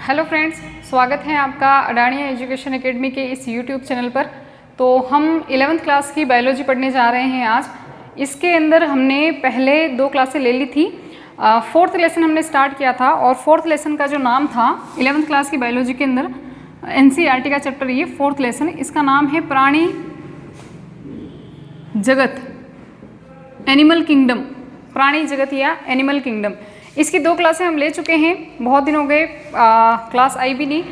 Hello friends, स्वागत है आपका अडानिया एजुकेशन एकेडमी के इस यूट्यूब चैनल पर। तो हम 11th क्लास की बायोलॉजी पढ़ने जा रहे हैं आज। इसके अंदर हमने पहले 2 क्लासें ले ली थी। 4th लेसन हमने स्टार्ट किया था और 4th लेसन का जो नाम था 11th क्लास की बायोलॉजी के अंदर NCERT का चैप्टर, ये 4th लेसन, इसका नाम है प्राणी जगत, एनिमल किंगडम, प्राणी जगत या एनिमल किंगडम। इसकी 2 क्लासें हम ले चुके हैं, बहुत दिन हो गए क्लास आई भी नहीं।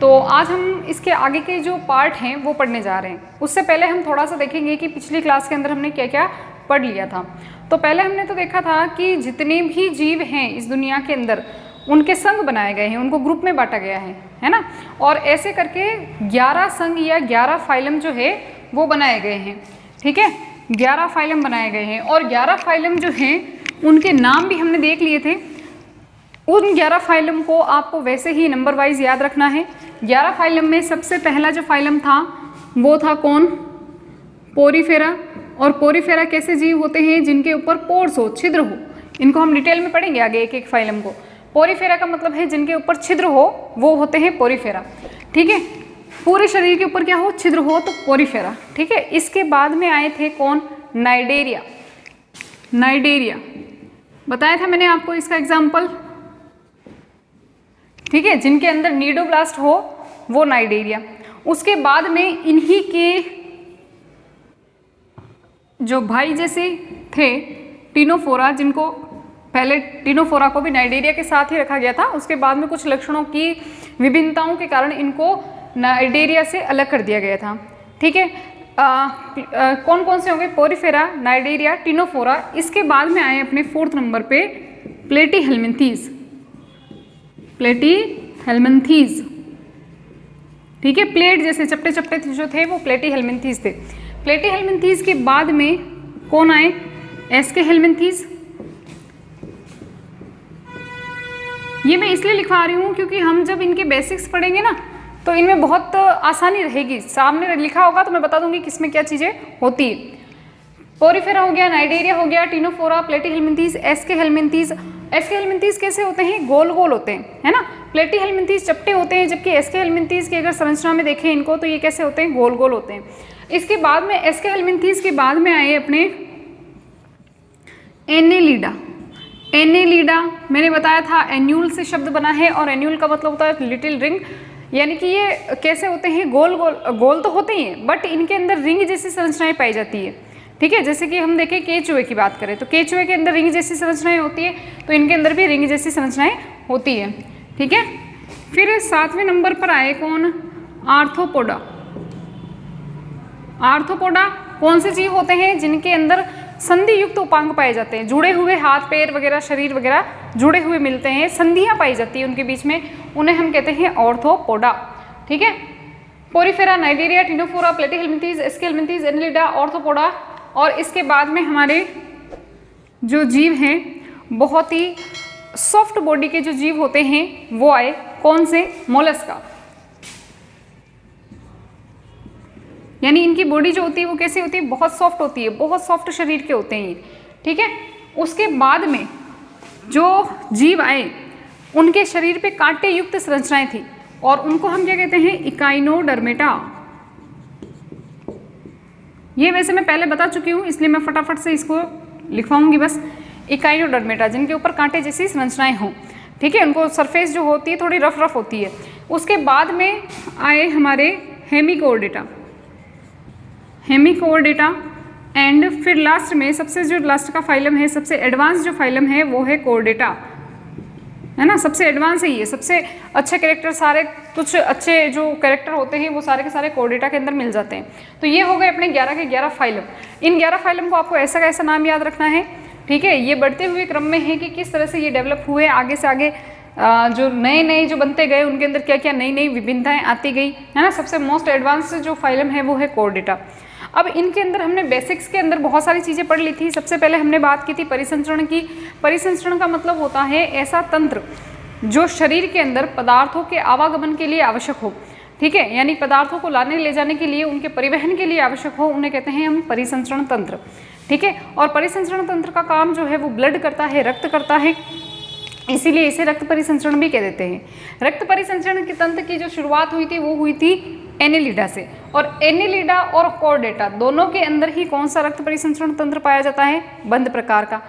तो आज हम इसके आगे के जो पार्ट हैं वो पढ़ने जा रहे हैं। उससे पहले हम थोड़ा सा देखेंगे कि पिछली क्लास के अंदर हमने क्या क्या पढ़ लिया था। तो पहले हमने तो देखा था कि जितने भी जीव हैं इस दुनिया के अंदर उनके संघ बनाए गए हैं, उनको ग्रुप में बांटा गया है ना। और ऐसे करके 11 संघ या 11 फाइलम जो है वो बनाए गए हैं। ठीक है, 11 फाइलम बनाए गए हैं और 11 फाइलम जो हैं उनके नाम भी हमने देख लिए थे। उन 11 फाइलम को आपको वैसे ही नंबर वाइज याद रखना है। 11 फाइलम में सबसे पहला जो फाइलम था वो था कौन? पोरीफेरा। और पोरीफेरा कैसे जीव होते हैं? जिनके ऊपर पोर्स हो, छिद्र हो। इनको हम डिटेल में पढ़ेंगे आगे एक एक फाइलम को। पोरीफेरा का मतलब है जिनके ऊपर छिद्र हो, वो होते हैं पोरीफेरा। ठीक है, पूरे शरीर के ऊपर क्या हो? छिद्र हो, तो पोरीफेरा। ठीक है, इसके बाद में आए थे कौन? नाइडेरिया। नाइडेरिया बताया था मैंने आपको इसका एग्जाम्पल। ठीक है, जिनके अंदर नीडोब्लास्ट हो वो नाइडेरिया। उसके बाद में इन्हीं के जो भाई जैसे थे टिनोफोरा, जिनको पहले टिनोफोरा को भी नाइडेरिया के साथ ही रखा गया था। उसके बाद में कुछ लक्षणों की विभिन्नताओं के कारण इनको नाइडेरिया से अलग कर दिया गया था। ठीक है, कौन कौन से होंगे? Porifera, cnidaria, Ctenophora. इसके बाद में आए अपने 4th नंबर पे प्लेटीहेल्मिन्थीज। प्लेटीहेल्मिन्थीज, ठीक है, प्लेट जैसे चपटे चपटे जो थे वो प्लेटीहेल्मिन्थीज थे। प्लेटीहेल्मिन्थीज के बाद में कौन आए? एस्केहेल्मिन्थीज। ये मैं इसलिए लिखवा रही हूँ क्योंकि हम जब इनके बेसिक्स पढ़ेंगे ना तो इनमें बहुत आसानी रहेगी। सामने लिखा होगा तो मैं बता दूंगी किसमें क्या चीज़ें होती है। पोरीफेरा हो गया, नाइडेरिया हो गया, टिनोफोरा, प्लेटीहेल्मिन्थीज, एस्केहेल्मिन्थीज। एस्केहेल्मिन्थीज कैसे होते हैं? गोल गोल होते हैं, है ना। प्लेटीहेल्मिन्थीज चपटे होते हैं, जबकि एस्केहेल्मिन्थीज की अगर संरचना में देखें इनको तो ये कैसे होते हैं? गोल गोल होते हैं। इसके बाद में एस्केहेल्मिन्थीज के बाद में आए अपने एनेलिडा। एनेलिडा मैंने बताया था एन्यूल से शब्द बना है और एन्यूल का मतलब होता है लिटिल रिंग। यानी कि ये कैसे होते हैं? गोल गोल, गोल तो होते ही हैं बट इनके अंदर रिंग जैसी संरचनाएं पाई जाती है। ठीक है, जैसे कि हम देखें केचुए की बात करें तो केचुए के अंदर रिंग जैसी संरचनाएं होती है, तो इनके अंदर भी रिंग जैसी संरचनाएं होती है। ठीक है, फिर 7वें नंबर पर आए कौन? आर्थ्रोपोडा। आर्थ्रोपोडा कौन से जीव होते हैं? जिनके अंदर संधि युक्त उपांग पाए जाते हैं, जुड़े हुए हाथ पैर वगैरह, शरीर वगैरह जुड़े हुए मिलते हैं, संधियां पाई जाती है उनके बीच में, उन्हें हम कहते हैं ऑर्थोपोडा। ठीक है, porifera, cnidaria, ctenophora, platyhelminthes, aschelminthes, annelida, arthropoda. और इसके बाद में हमारे जो जीव हैं बहुत ही सॉफ्ट बॉडी के जो जीव होते हैं वो आए। कौन से? मोलस्का। यानी इनकी बॉडी जो होती है वो कैसी होती है? बहुत सॉफ्ट होती है, बहुत सॉफ्ट शरीर के होते हैं ये। ठीक है, उसके बाद में जो जीव आए उनके शरीर पे कांटे युक्त संरचनाएं थी और उनको हम क्या कहते हैं? इकाइनोडर्मेटा। ये वैसे मैं पहले बता चुकी हूँ इसलिए मैं फटाफट से इसको लिखवाऊंगी बस। इकाइनोडर्मेटा, जिनके ऊपर कांटे जैसी संरचनाएं हों। ठीक है, उनको सरफेस जो होती है थोड़ी रफ रफ होती है। उसके बाद में आए हमारे हेमिकोर्डेटा। हेमिकोर्डेटा एंड फिर लास्ट में सबसे जो लास्ट का फाइलम है, सबसे एडवांस जो फाइलम है वो है कोर्डेटा, है ना। सबसे एडवांस है ये, सबसे अच्छे कैरेक्टर, सारे कुछ अच्छे जो कैरेक्टर होते हैं वो सारे के सारे कोर्डेटा के अंदर मिल जाते हैं। तो ये हो गए अपने 11 के 11 फाइलम। इन 11 फाइलम को आपको ऐसा कैसा नाम याद रखना है? ठीक है, ये बढ़ते हुए क्रम में है कि किस तरह से ये डेवलप हुए, आगे से आगे जो नए नए जो बनते गए उनके अंदर क्या क्या नई नई विभिन्नताएं आती गई, है ना। सबसे मोस्ट एडवांस जो फाइलम है वो है कोर्डेटा। अब इनके अंदर हमने बेसिक्स के अंदर बहुत सारी चीज़ें पढ़ ली थी। सबसे पहले हमने बात की थी परिसंचरण की। परिसंचरण का मतलब होता है ऐसा तंत्र जो शरीर के अंदर पदार्थों के आवागमन के लिए आवश्यक हो। ठीक है, यानी पदार्थों को लाने ले जाने के लिए, उनके परिवहन के लिए आवश्यक हो, उन्हें कहते हैं हम परिसंचरण तंत्र। ठीक है, और परिसंचरण तंत्र का काम जो है वो ब्लड करता है, रक्त करता है। इसीलिए इसे रक्त परिसंचरण भी कह देते हैं। रक्त परिसंचरण के तंत्र की जो शुरुआत हुई थी वो हुई थी एनेलिडा से, और एनेलिडा और कॉर्डेटा दोनों के अंदर ही कौन सा रक्त परिसंचरण तंत्र पाया जाता है? बंद प्रकार का।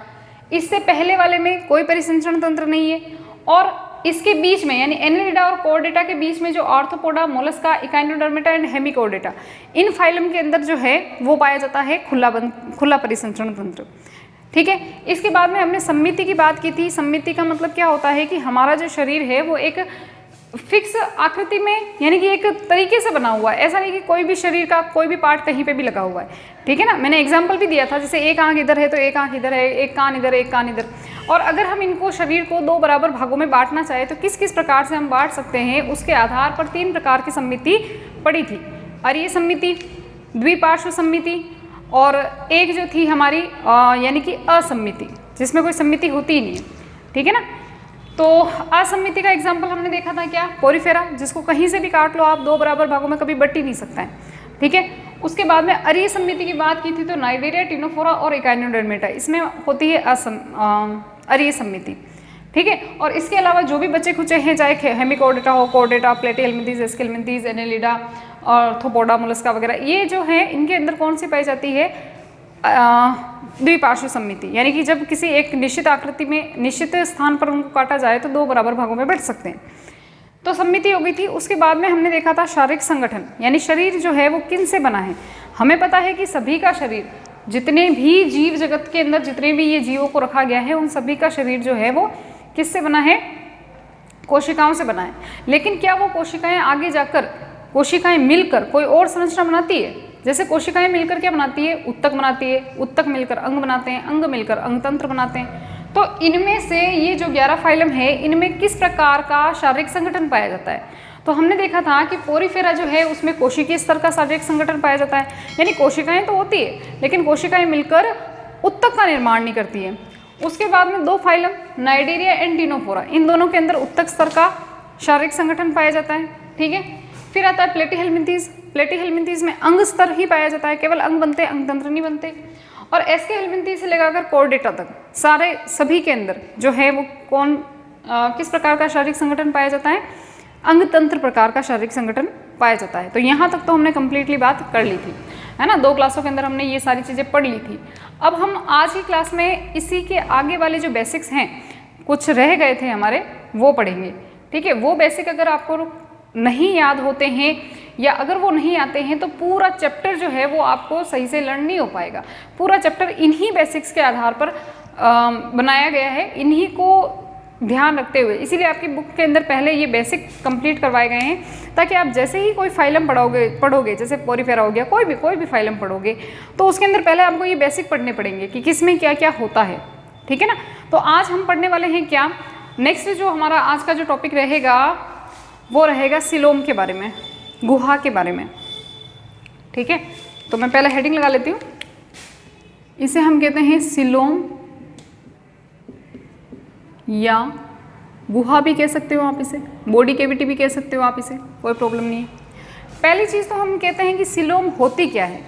इससे पहले वाले में कोई परिसंचरण तंत्र नहीं है, और इसके बीच में यानी एनेलिडा और कॉर्डेटा के बीच में जो arthropoda, mollusca, echinodermata and hemichordata, इन फाइलम के अंदर जो है वो पाया जाता है खुला परिसंचरण तंत्र। ठीक है, इसके बाद में हमने सममिति की बात की थी। सममिति का मतलब क्या होता है कि हमारा जो शरीर है वो एक फिक्स आकृति में यानी कि एक तरीके से बना हुआ है, ऐसा नहीं कि कोई भी शरीर का कोई भी पार्ट कहीं पे भी लगा हुआ है। ठीक है ना, मैंने एग्जाम्पल भी दिया था, जैसे एक आंख इधर है तो एक आंख इधर है, एक कान इधर, एक कान इधर। और अगर हम इनको शरीर को 2 बराबर भागों में बांटना चाहे तो किस किस प्रकार से हम बांट सकते हैं, उसके आधार पर 3 प्रकार की सममिति पड़ी थी। अरीय सममिति, द्विपार्श्व सममिति, और एक जो थी हमारी यानी कि असम्मिति, जिसमें कोई सम्मिति होती ही नहीं है। ठीक है ना, तो असम्मिति का एग्जाम्पल हमने देखा था क्या? पोरीफेरा, जिसको कहीं से भी काट लो आप 2 बराबर भागों में कभी बट ही नहीं सकता है। ठीक है, उसके बाद में अरीय सम्मिति की बात की थी तो नाइडेरिया, टिनोफोरा और इकाइनोडर्मेटा, इसमें होती है अरीय सम्मिति। ठीक है, और इसके अलावा जो भी बचे खुचे हैं, चाहे हेमिकोर्डेटा हो, कोर्डेटा, प्लेटीहेल्मिंथेस, एस्केल्मिंथेस, एनेलिडा, आर्थ्रोपोडा, मोलस्का वगैरह, ये जो है इनके अंदर कौन सी पाई जाती है? द्विपार्श्व सम्मिति, यानी कि जब किसी एक निश्चित आकृति में निश्चित स्थान पर उनको काटा जाए तो 2 बराबर भागों में बट सकते हैं। तो सम्मिति हो गई थी। उसके बाद में हमने देखा था शारीरिक संगठन, यानी शरीर जो है वो किन से बना है। हमें पता है कि सभी का शरीर, जितने भी जीव जगत के अंदर जितने भी ये जीवों को रखा गया है, उन सभी का शरीर जो है वो किससे बना है? कोशिकाओं से बना है। लेकिन क्या वो कोशिकाएं आगे जाकर, कोशिकाएं मिलकर कोई और संरचना बनाती है? जैसे कोशिकाएं मिलकर क्या बनाती है? उत्तक बनाती है, उत्तक मिलकर अंग बनाते हैं, अंग मिलकर अंगतंत्र बनाते हैं। तो इनमें से ये जो 11 फाइलम है, इनमें किस प्रकार का शारीरिक संगठन पाया जाता है? तो हमने देखा था कि पोरीफेरा जो है उसमें कोशिकीय स्तर का शारीरिक संगठन पाया जाता है, यानी कोशिकाएं तो होती है लेकिन कोशिकाएं मिलकर उत्तक का निर्माण नहीं करती है। उसके बाद में 2 फाइलम, नाइडेरिया एंड टिनोफोरा, इन दोनों के अंदर उत्तक स्तर का शारीरिक संगठन पाया जाता है। ठीक है, फिर आता है प्लेटीहेल्मिंथेस। प्लेटीहेल्मिंथेस में अंग स्तर ही पाया जाता है, केवल अंग बनते, अंगतंत्र नहीं बनते। और एस्केल्मिंथेस से लेकर कोर्डेटा तक सभी के अंदर जो है वो किस प्रकार का शारीरिक संगठन पाया जाता है? अंगतंत्र प्रकार का शारीरिक संगठन पाया जाता है। तो यहाँ तक तो हमने कंप्लीटली बात कर ली थी, है ना। 2 क्लासों के अंदर हमने ये सारी चीज़ें पढ़ ली थी। अब हम आज की क्लास में इसी के आगे वाले जो बेसिक्स हैं, कुछ रह गए थे हमारे, वो पढ़ेंगे। ठीक है, वो बेसिक अगर आपको नहीं याद होते हैं या अगर वो नहीं आते हैं तो पूरा चैप्टर जो है वो आपको सही से लर्न नहीं हो पाएगा। पूरा चैप्टर इन्हीं बेसिक्स के आधार पर बनाया गया है, इन्हीं को ध्यान रखते हुए, इसीलिए आपकी बुक के अंदर पहले ये बेसिक कंप्लीट करवाए गए हैं, ताकि आप जैसे ही कोई फाइलम पढ़ोगे जैसे पोरीफेरा हो गया, कोई भी फाइलम पढ़ोगे तो उसके अंदर पहले आपको ये बेसिक पढ़ने पड़ेंगे कि किस में क्या क्या होता है। ठीक है ना। तो आज हम पढ़ने वाले हैं क्या, नेक्स्ट जो हमारा आज का जो टॉपिक रहेगा वो रहेगा सिलोम के बारे में, गुहा के बारे में। ठीक है, तो मैं पहले हेडिंग लगा लेती हूँ। इसे हम कहते हैं सिलोम या गुहा भी कह सकते हो आप, इसे बॉडी कैविटी भी कह सकते हो आप, इसे कोई प्रॉब्लम नहीं है। पहली चीज़ तो हम कहते हैं कि सिलोम होती क्या है।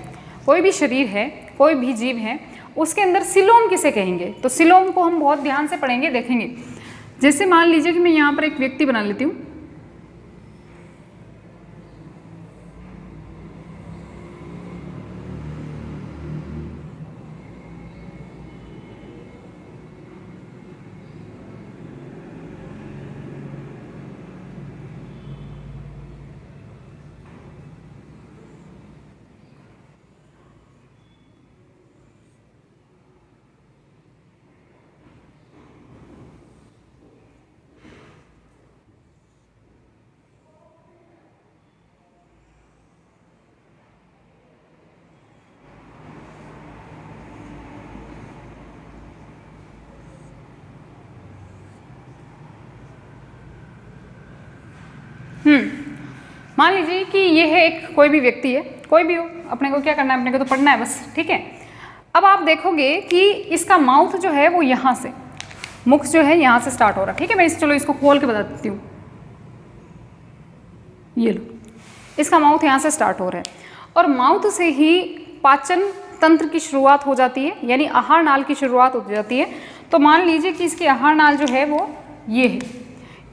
कोई भी शरीर है, कोई भी जीव है, उसके अंदर सिलोम किसे कहेंगे, तो सिलोम को हम बहुत ध्यान से पढ़ेंगे, देखेंगे। जैसे मान लीजिए कि मैं यहाँ पर एक व्यक्ति बना लेती हूँ, मान लीजिए कि ये है एक कोई भी व्यक्ति है, कोई भी हो, अपने को क्या करना है, अपने को तो पढ़ना है बस। ठीक है, अब आप देखोगे कि इसका माउथ जो है वो यहाँ से, मुख जो है यहाँ से स्टार्ट हो रहा है। ठीक है, मैं चलो इसको खोल के बता देती हूँ। ये लो, इसका माउथ यहाँ से स्टार्ट हो रहा है और माउथ से ही पाचन तंत्र की शुरुआत हो जाती है, यानी आहार नाल की शुरुआत हो जाती है। तो मान लीजिए कि इसकी आहार नाल जो है वो ये है,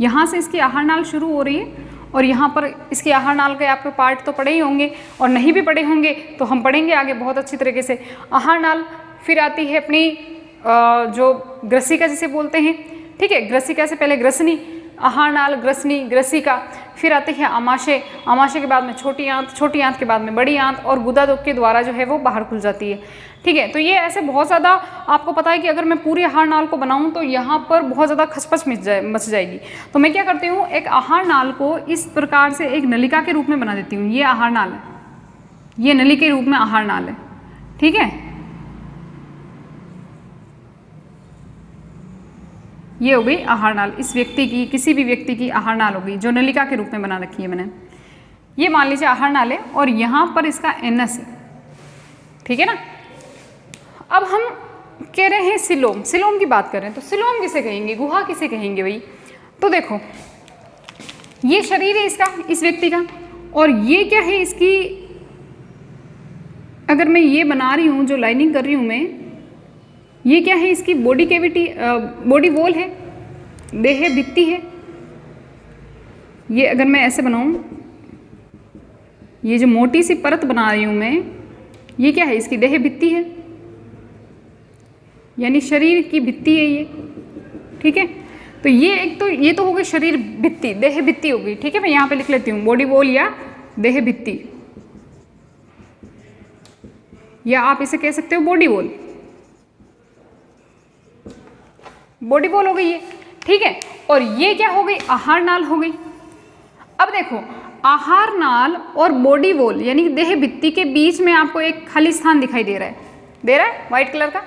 यहाँ से इसकी आहार नाल शुरू हो रही है और यहाँ पर इसकी आहार नाल के आपके पार्ट तो पढ़े ही होंगे और नहीं भी पढ़े होंगे तो हम पढ़ेंगे आगे बहुत अच्छी तरीके से। आहार नाल फिर आती है अपनी जो ग्रसिका जिसे बोलते हैं, ठीक है, ग्रसिका से पहले ग्रसनी, आहार नाल, ग्रसनी, ग्रसिका, फिर आती है आमाशय, आमाशय के बाद में छोटी आंत, छोटी आंत के बाद में बड़ी आंत और गुदा के द्वारा जो है वो बाहर खुल जाती है, ठीक है। तो ये ऐसे बहुत ज़्यादा आपको पता है कि अगर मैं पूरी आहार नाल को बनाऊं तो यहाँ पर बहुत ज़्यादा खचपच मच जाएगी। तो मैं क्या करती हूँ, एक आहार नाल को इस प्रकार से एक नलिका के रूप में बना देती हूँ। ये आहार नाल है, ये नली के रूप में आहार नाल है, ठीक है। ये हो गई आहार नाल, इस व्यक्ति की, किसी भी व्यक्ति की आहार नाल हो गई जो नलिका के रूप में बना रखी है मैंने। ये मान लीजिए आहार नाल है और यहाँ पर इसका एनस है, ठीक है ना। अब हम कह रहे हैं सिलोम, सिलोम की बात कर रहे हैं, तो सिलोम किसे कहेंगे, गुहा किसे कहेंगे भाई। तो देखो ये शरीर है इसका, इस व्यक्ति का, और ये क्या है इसकी, अगर मैं ये बना रही हूँ, जो लाइनिंग कर रही हूँ मैं, ये क्या है इसकी बॉडी कैविटी, बॉडी वॉल है, देह भित्ति है। ये अगर मैं ऐसे बनाऊं, ये जो मोटी सी परत बना रही हूं मैं, ये क्या है इसकी देह भित्ति है, यानी शरीर की भित्ति है ये, ठीक है। तो ये एक तो ये तो हो गई शरीर भित्ति, देह भित्ति हो गई, ठीक है। मैं यहाँ पे लिख लेती हूँ बॉडी वॉल या देह भित्ति, या आप इसे कह सकते हो बॉडी वॉल, बॉडी वॉल हो गई ये, ठीक है। और ये क्या हो गई, आहार नाल हो गई। अब देखो आहार नाल और बॉडी वॉल यानी देह भित्ति के बीच में आपको एक खाली स्थान दिखाई दे रहा है व्हाइट कलर का।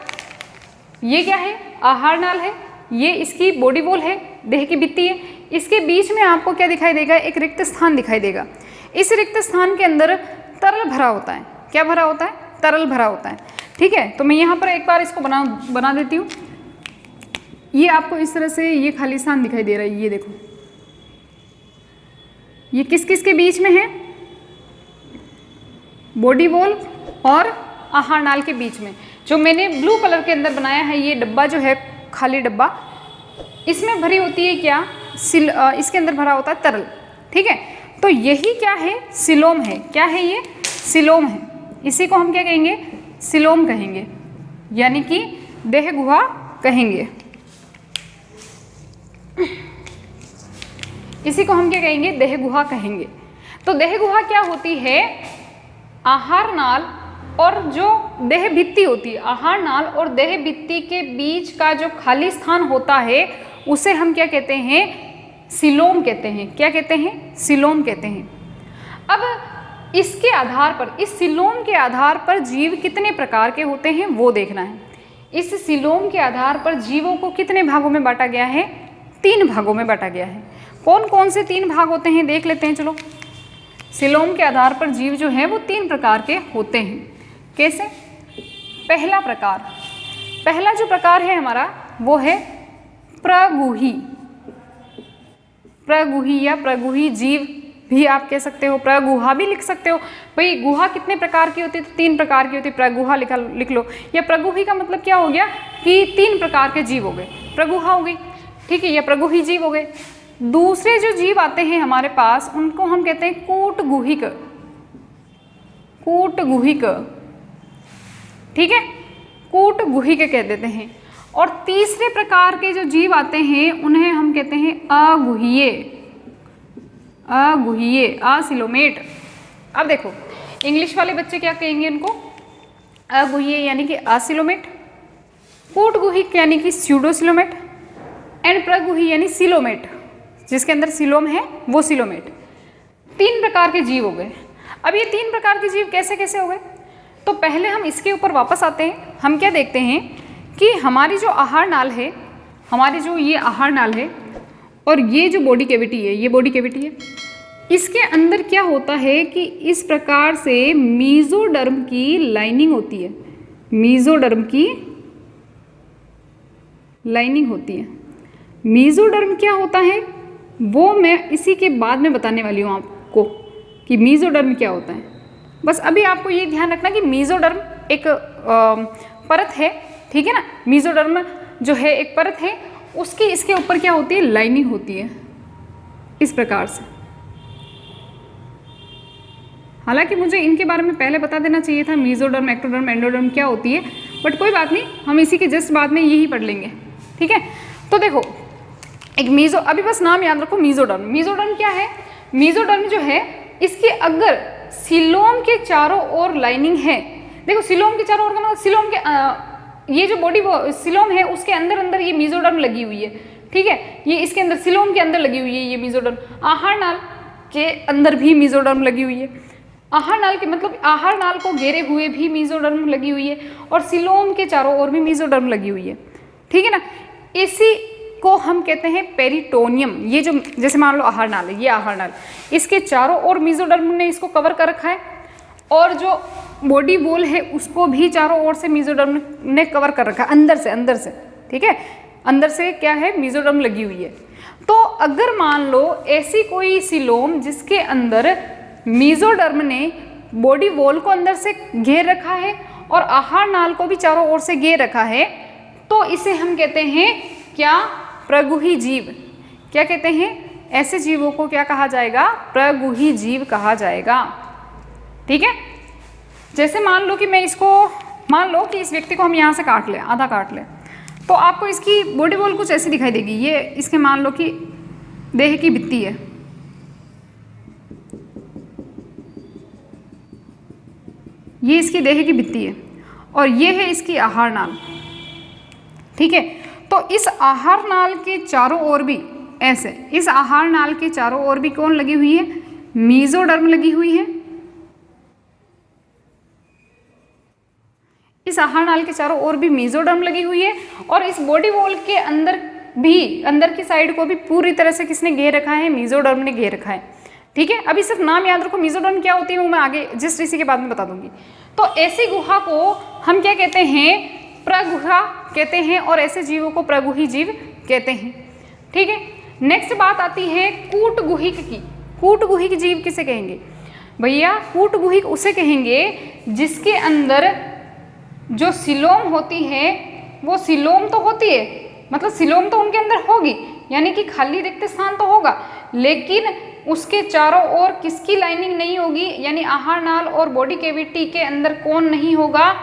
ये क्या है, आहार नाल है, ये इसकी बॉडी वॉल है, देह की भित्ति है। इसके बीच में आपको क्या दिखाई देगा, एक रिक्त स्थान दिखाई देगा। इस रिक्त स्थान के अंदर तरल भरा होता है। क्या भरा होता है, तरल भरा होता है, ठीक है। तो मैं यहाँ पर एक बार इसको बना देती हूँ। ये आपको इस तरह से ये खाली स्थान दिखाई दे रहा है, ये देखो, ये किस किस के बीच में है, बॉडी वॉल और आहार नाल के बीच में। जो मैंने ब्लू कलर के अंदर बनाया है ये डब्बा जो है, खाली डब्बा, इसमें भरी होती है क्या, इसके अंदर भरा होता है तरल, ठीक है। तो यही क्या है, सिलोम है। क्या है ये, सिलोम है। इसी को हम क्या कहेंगे, सिलोम कहेंगे, यानी कि देह गुहा कहेंगे। इसी को हम क्या कहेंगे, देह गुहा कहेंगे। तो देह गुहा क्या होती है, आहार नाल और जो देह भित्ति होती है, आहार नाल और देह भित्ति के बीच का जो खाली स्थान होता है उसे हम क्या कहते हैं, सिलोम कहते हैं। क्या कहते हैं, सिलोम कहते हैं। अब इसके आधार पर, इस सिलोम के आधार पर जीव कितने प्रकार के होते हैं वो देखना है। इस सिलोम के आधार पर जीवों को कितने भागों में बांटा गया है, 3 भागों में बांटा गया है। कौन कौन से 3 भाग होते हैं देख लेते हैं, चलो। सिलोम के आधार पर जीव जो है वो 3 प्रकार के होते हैं। कैसे, पहला प्रकार, पहला जो प्रकार है हमारा वो है प्रगुही। प्रगुही या प्रगुही जीव भी आप कह सकते हो, प्रगुहा भी लिख सकते हो। भाई गुहा कितने प्रकार की होती है, तो 3 प्रकार की होती है, प्रगुहा लिख लो। या प्रगुही का मतलब क्या हो गया कि 3 प्रकार के जीव हो गए, प्रगुहा हो गई, ठीक है, या प्रगुही जीव हो गए। दूसरे जो जीव आते हैं हमारे पास उनको हम कहते हैं कूटगुहिक, कूटगुहिक, ठीक है, कूटगुहिक कह देते हैं। और तीसरे प्रकार के जो जीव आते हैं उन्हें हम कहते हैं अगुहिये, अगुहिये, असिलोमेट। अब देखो इंग्लिश वाले बच्चे क्या कहेंगे इनको, अगुहिये यानी कि असिलोमेट, कूटगुहिक यानी कि स्यूडोसिलोमेट, एंड प्रगुही यानी सिलोमेट, जिसके अंदर सिलोम है वो सिलोमेट। 3 प्रकार के जीव हो गए। अब ये 3 प्रकार के जीव कैसे कैसे हो गए, तो पहले हम इसके ऊपर वापस आते हैं। हम क्या देखते हैं कि हमारी जो आहार नाल है, हमारी जो ये आहार नाल है और ये जो बॉडी कैविटी है, ये बॉडी कैविटी है, इसके अंदर क्या होता है कि इस प्रकार से मीजोडर्म की लाइनिंग होती है, मीजोडर्म की लाइनिंग होती है। मीजोडर्म क्या होता है वो मैं इसी के बाद में बताने वाली हूँ आपको कि मीजोडर्म क्या होता है। बस अभी आपको ये ध्यान रखना कि मीजोडर्म एक परत है, ठीक है ना। मीजोडर्म जो है एक परत है उसकी इसके ऊपर क्या होती है, लाइनिंग होती है इस प्रकार से। हालांकि मुझे इनके बारे में पहले बता देना चाहिए था, मीजोडर्म, एक्टोडर्म, एंडोडर्म क्या होती है, बट कोई बात नहीं, हम इसी के जस्ट बाद में यही पढ़ लेंगे। ठीक है, तो देखो एक मीजो, अभी बस नाम याद रखो मीजोडर्म। मीजोडर्म क्या है, मीजोडर्म जो है इसके अगर सिलोम के चारों ओर लाइनिंग है, देखो सिलोम के चारों ओर का मतलब सिलोम के ये जो बॉडी सिलोम है उसके अंदर अंदर ये मीजोडर्म लगी हुई है। ठीक है, ये इसके अंदर सिलोम के अंदर लगी हुई है ये मीजोडर्म। आहार नाल के अंदर भी मीजोडर्म लगी हुई है, आहार नाल के मतलब आहार नाल को घेरे हुए भी मीजोडर्म लगी हुई है, और सिलोम के चारों ओर भी मीजोडर्म लगी हुई है। ठीक है ना, इसी को हम कहते हैं पेरिटोनियम। ये जो जैसे मान लो आहार नाल है, ये आहार नाल, इसके चारों ओर मीजोडर्म ने इसको कवर कर रखा है, और जो बॉडी वॉल है उसको भी चारों ओर से मीजोडर्म ने कवर कर रखा है, अंदर से। ठीक है, अंदर से क्या है, मीजोडर्म लगी हुई है। तो अगर मान लो ऐसी कोई सिलोम जिसके अंदर मीजोडर्म ने बॉडी वॉल को अंदर से घेर रखा है और आहार नाल को भी चारों ओर से घेर रखा है, तो इसे हम कहते हैं क्या, प्रगुही जीव। क्या कहते हैं, ऐसे जीवों को क्या कहा जाएगा, प्रगुही जीव कहा जाएगा। ठीक है, जैसे मान लो कि मैं इसको, मान लो कि इस व्यक्ति को हम यहाँ से काट लें, आधा काट लें, तो आपको इसकी बॉडी वॉल कुछ ऐसी दिखाई देगी। ये इसके मान लो कि देह की भित्ति है, ये इसकी देह की भित्ति है, और ये है इसकी आहार नाल। ठीक है, तो इस आहार नाल के चारों ओर भी ऐसे, इस आहार नाल के चारों ओर भी कौन लगी हुई है, मीजोडर्म लगी हुई है। इस आहार नाल के चारों ओर भी मीजोडर्म लगी हुई है, और इस बॉडी वॉल के अंदर भी, अंदर की साइड को भी पूरी तरह से किसने घेर रखा है, मीजोडर्म ने घेर रखा है। ठीक है, अभी सिर्फ नाम याद रखो, मीजोडर्म क्या होती है वो मैं आगे जिस इसी के बाद में बता दूंगी। तो ऐसी गुहा को हम क्या कहते हैं, प्रगुहा कहते हैं, और ऐसे जीवों को प्रगुही जीव कहते हैं। ठीक है, नेक्स्ट बात आती है कूटगुहिक की। कूटगुहिक जीव किसे कहेंगे भैया, कूटगुहिक उसे कहेंगे जिसके अंदर जो सिलोम होती है, वो सिलोम तो होती है, मतलब सिलोम तो उनके अंदर होगी, यानी कि खाली रिक्त स्थान तो होगा, लेकिन उसके चारों ओर किसकी लाइनिंग नहीं होगी, यानी आहार नाल और बॉडी कैविटी के अंदर कौन नहीं होगा,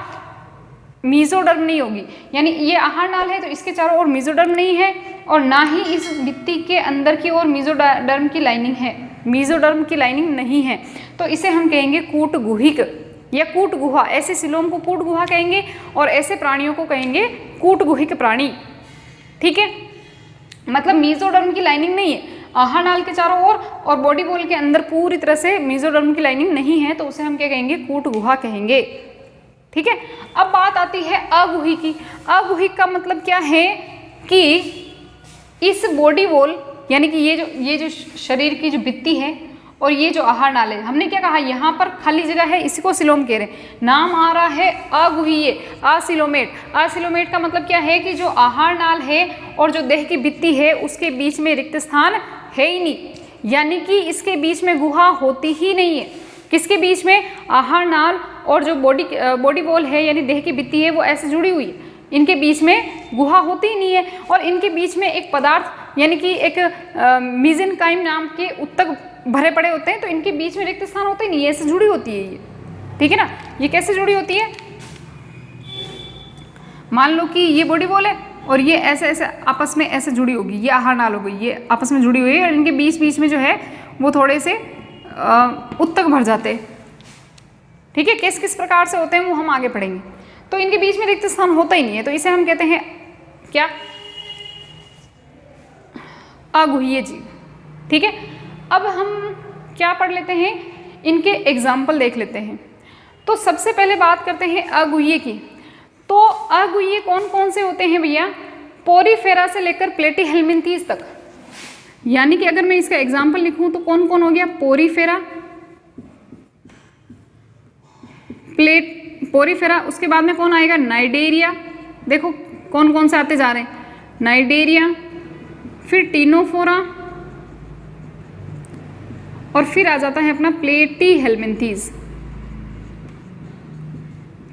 मीजोडर्म नहीं होगी। यानी ये आहार नाल है तो इसके चारों ओर मीजोडर्म नहीं है, और ना ही इस भित्ति के अंदर की ओर मीजोडर्म की लाइनिंग है, मीजोडर्म की लाइनिंग नहीं है, तो इसे हम कहेंगे कूटगुहिक या कूट गुहा। ऐसे सिलोम को कूट गुहा कहेंगे, और ऐसे प्राणियों को कहेंगे कूटगुहिक प्राणी। ठीक है, मतलब मीजोडर्म की लाइनिंग नहीं है आहार नाल के चारों ओर, और बॉडी वॉल के अंदर पूरी तरह से मीजोडर्म की लाइनिंग नहीं है, तो उसे हम क्या कहेंगे, कूट गुहा कहेंगे। ठीक है, अब बात आती है अगुहिक की। अगुहिक का मतलब क्या है कि इस बॉडी वॉल, यानी कि ये जो शरीर की जो भित्ति है और ये जो आहार नाल है, हमने क्या कहा, यहाँ पर खाली जगह है, इसी को सिलोम कह रहे हैं, नाम आ रहा है अगुहीय, असिलोमेट। असिलोमेट का मतलब क्या है कि जो आहार नाल है और जो देह की भित्ति है उसके बीच में रिक्त स्थान है ही नहीं, यानी कि इसके बीच में गुहा होती ही नहीं है। किसके बीच में, आहार नाल और जो बॉडी वॉल है यानी देह की भित्ति है वो ऐसे जुड़ी हुई है, इनके बीच में गुहा होती ही नहीं है, और इनके बीच में एक पदार्थ यानी कि एक मीजेनकाइम नाम के उत्तक भरे पड़े होते हैं, तो इनके बीच में रिक्त स्थान होते ही नहीं है, ऐसे जुड़ी होती है ये। ठीक है ना, ये कैसे जुड़ी होती है, मान लो कि ये बॉडी वॉल है और ये ऐसे ऐसे आपस में ऐसे जुड़ी होगी, ये आहार नाल हो गई, ये आपस में जुड़ी हुई है, और इनके बीच बीच में जो है वो थोड़े से उत्तक भर जाते हैं। ठीक है, किस किस प्रकार से होते हैं वो हम आगे पढ़ेंगे। तो इनके बीच में रिक्त स्थान होता ही नहीं है, तो इसे हम कहते हैं क्या, अगुहीय जीव। ठीक है, अब हम क्या पढ़ लेते हैं, इनके एग्जाम्पल देख लेते हैं। तो सबसे पहले बात करते हैं अगुहीय की। तो अगुहीय कौन कौन से होते हैं भैया, पोरीफेरा से लेकर प्लेटीहेल्मिन्थीज तक, यानी कि अगर मैं इसका एग्जाम्पल लिखूं तो कौन कौन हो गया, पोरीफेरा, पोरीफेरा, उसके बाद में कौन आएगा, नाइडेरिया, देखो कौन कौन से आते जा रहे हैं, नाइडेरिया, फिर टीनोफोरा, और फिर आ जाता है अपना प्लेटीहेल्मिन्थीज।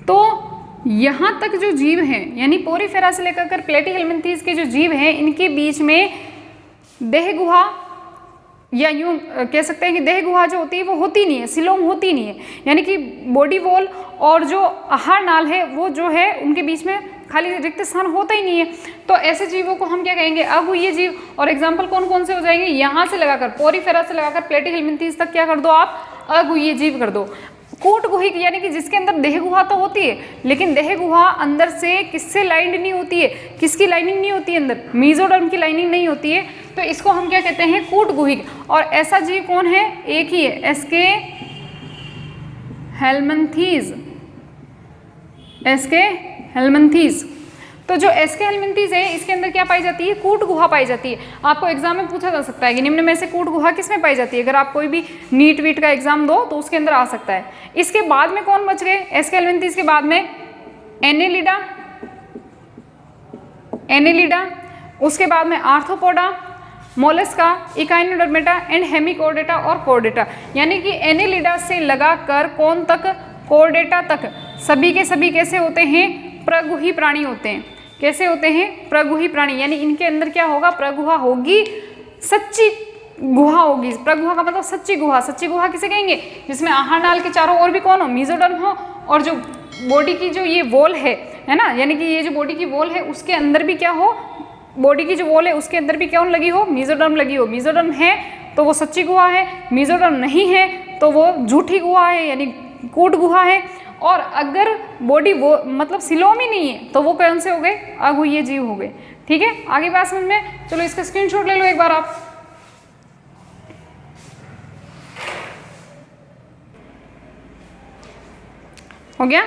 तो यहाँ तक जो जीव हैं यानी पोरीफेरा से लेकर कर प्लेटीहेल्मिन्थीज के जो जीव हैं इनके बीच में देह गुहा या यूं कह सकते हैं कि देह गुहा जो होती है वो होती नहीं है, सिलोम होती नहीं है, यानी कि बॉडी वॉल और जो आहार नाल है वो जो है उनके बीच में खाली रिक्त स्थान होता ही नहीं है। तो ऐसे जीवों को हम क्या कहेंगे, अगुह्य जीव। और एग्जाम्पल कौन कौन से हो जाएंगे, यहाँ से लगाकर पोरीफेरा से लगाकर प्लेटीहेल्मिन्थीज तक क्या कर दो आप, अगुह्य जीव कर दो। कूट गुहिक यानी कि जिसके अंदर देह गुहा तो होती है लेकिन देह गुहा अंदर से किससे लाइंड नहीं होती है, किसकी लाइनिंग नहीं होती है, अंदर मीजोडर्म की लाइनिंग नहीं होती है, तो इसको हम क्या कहते हैं, कूट गुहिक। और ऐसा जीव कौन है, एक ही है, एस्के हेल्मंथीज, एस्के हेल्मंथीज। तो जो एस्के हेल्मिन्थीज है इसके अंदर क्या पाई जाती है, कूट गुहा पाई जाती है। आपको एग्जाम में पूछा जा सकता है कि निम्न में से कूट गुहा किस में पाई जाती है, अगर आप कोई भी नीट वीट का एग्जाम दो तो उसके अंदर आ सकता है। इसके बाद में कौन बच गए, एस्के हेल्मिन्थीज के बाद में एनेलिडा, एनेलिडा, उसके बाद में आर्थ्रोपोडा, मोलस्का, इकाइनोडर्मेटा एंड हेमिकोर्डेटा और कोर्डेटा। यानी कि एनेलिडा से लगाकर कौन तक, कोर्डेटा तक, सभी के सभी कैसे होते हैं, प्रगुही प्राणी होते हैं। कैसे होते हैं, प्रगुही प्राणी, यानी इनके अंदर क्या होगा, प्रगुहा होगी, सच्ची गुहा होगी। प्रगुहा का मतलब सच्ची गुहा। सच्ची गुहा किसे कहेंगे, जिसमें आहार नाल के चारों ओर भी कौन हो, मीजोडर्म हो, और जो बॉडी की जो ये वॉल है ना, यानी कि ये जो बॉडी की वॉल है उसके अंदर भी क्या हो, बॉडी की जो वॉल है उसके अंदर भी कौन लगी हो, मीजोडर्म लगी हो। मीजोडर्म है तो वो सच्ची गुहा है, मीजोडर्म नहीं है तो वो झूठी गुहा है यानी कूट गुहा है। और अगर बॉडी वो मतलब सिलोम ही नहीं है तो वो कौन से हो गए, अगुह्य जीव हो गए। ठीक है, आगे बात समझ में, चलो इसका स्क्रीनशॉट ले लो एक बार आप। हो गया,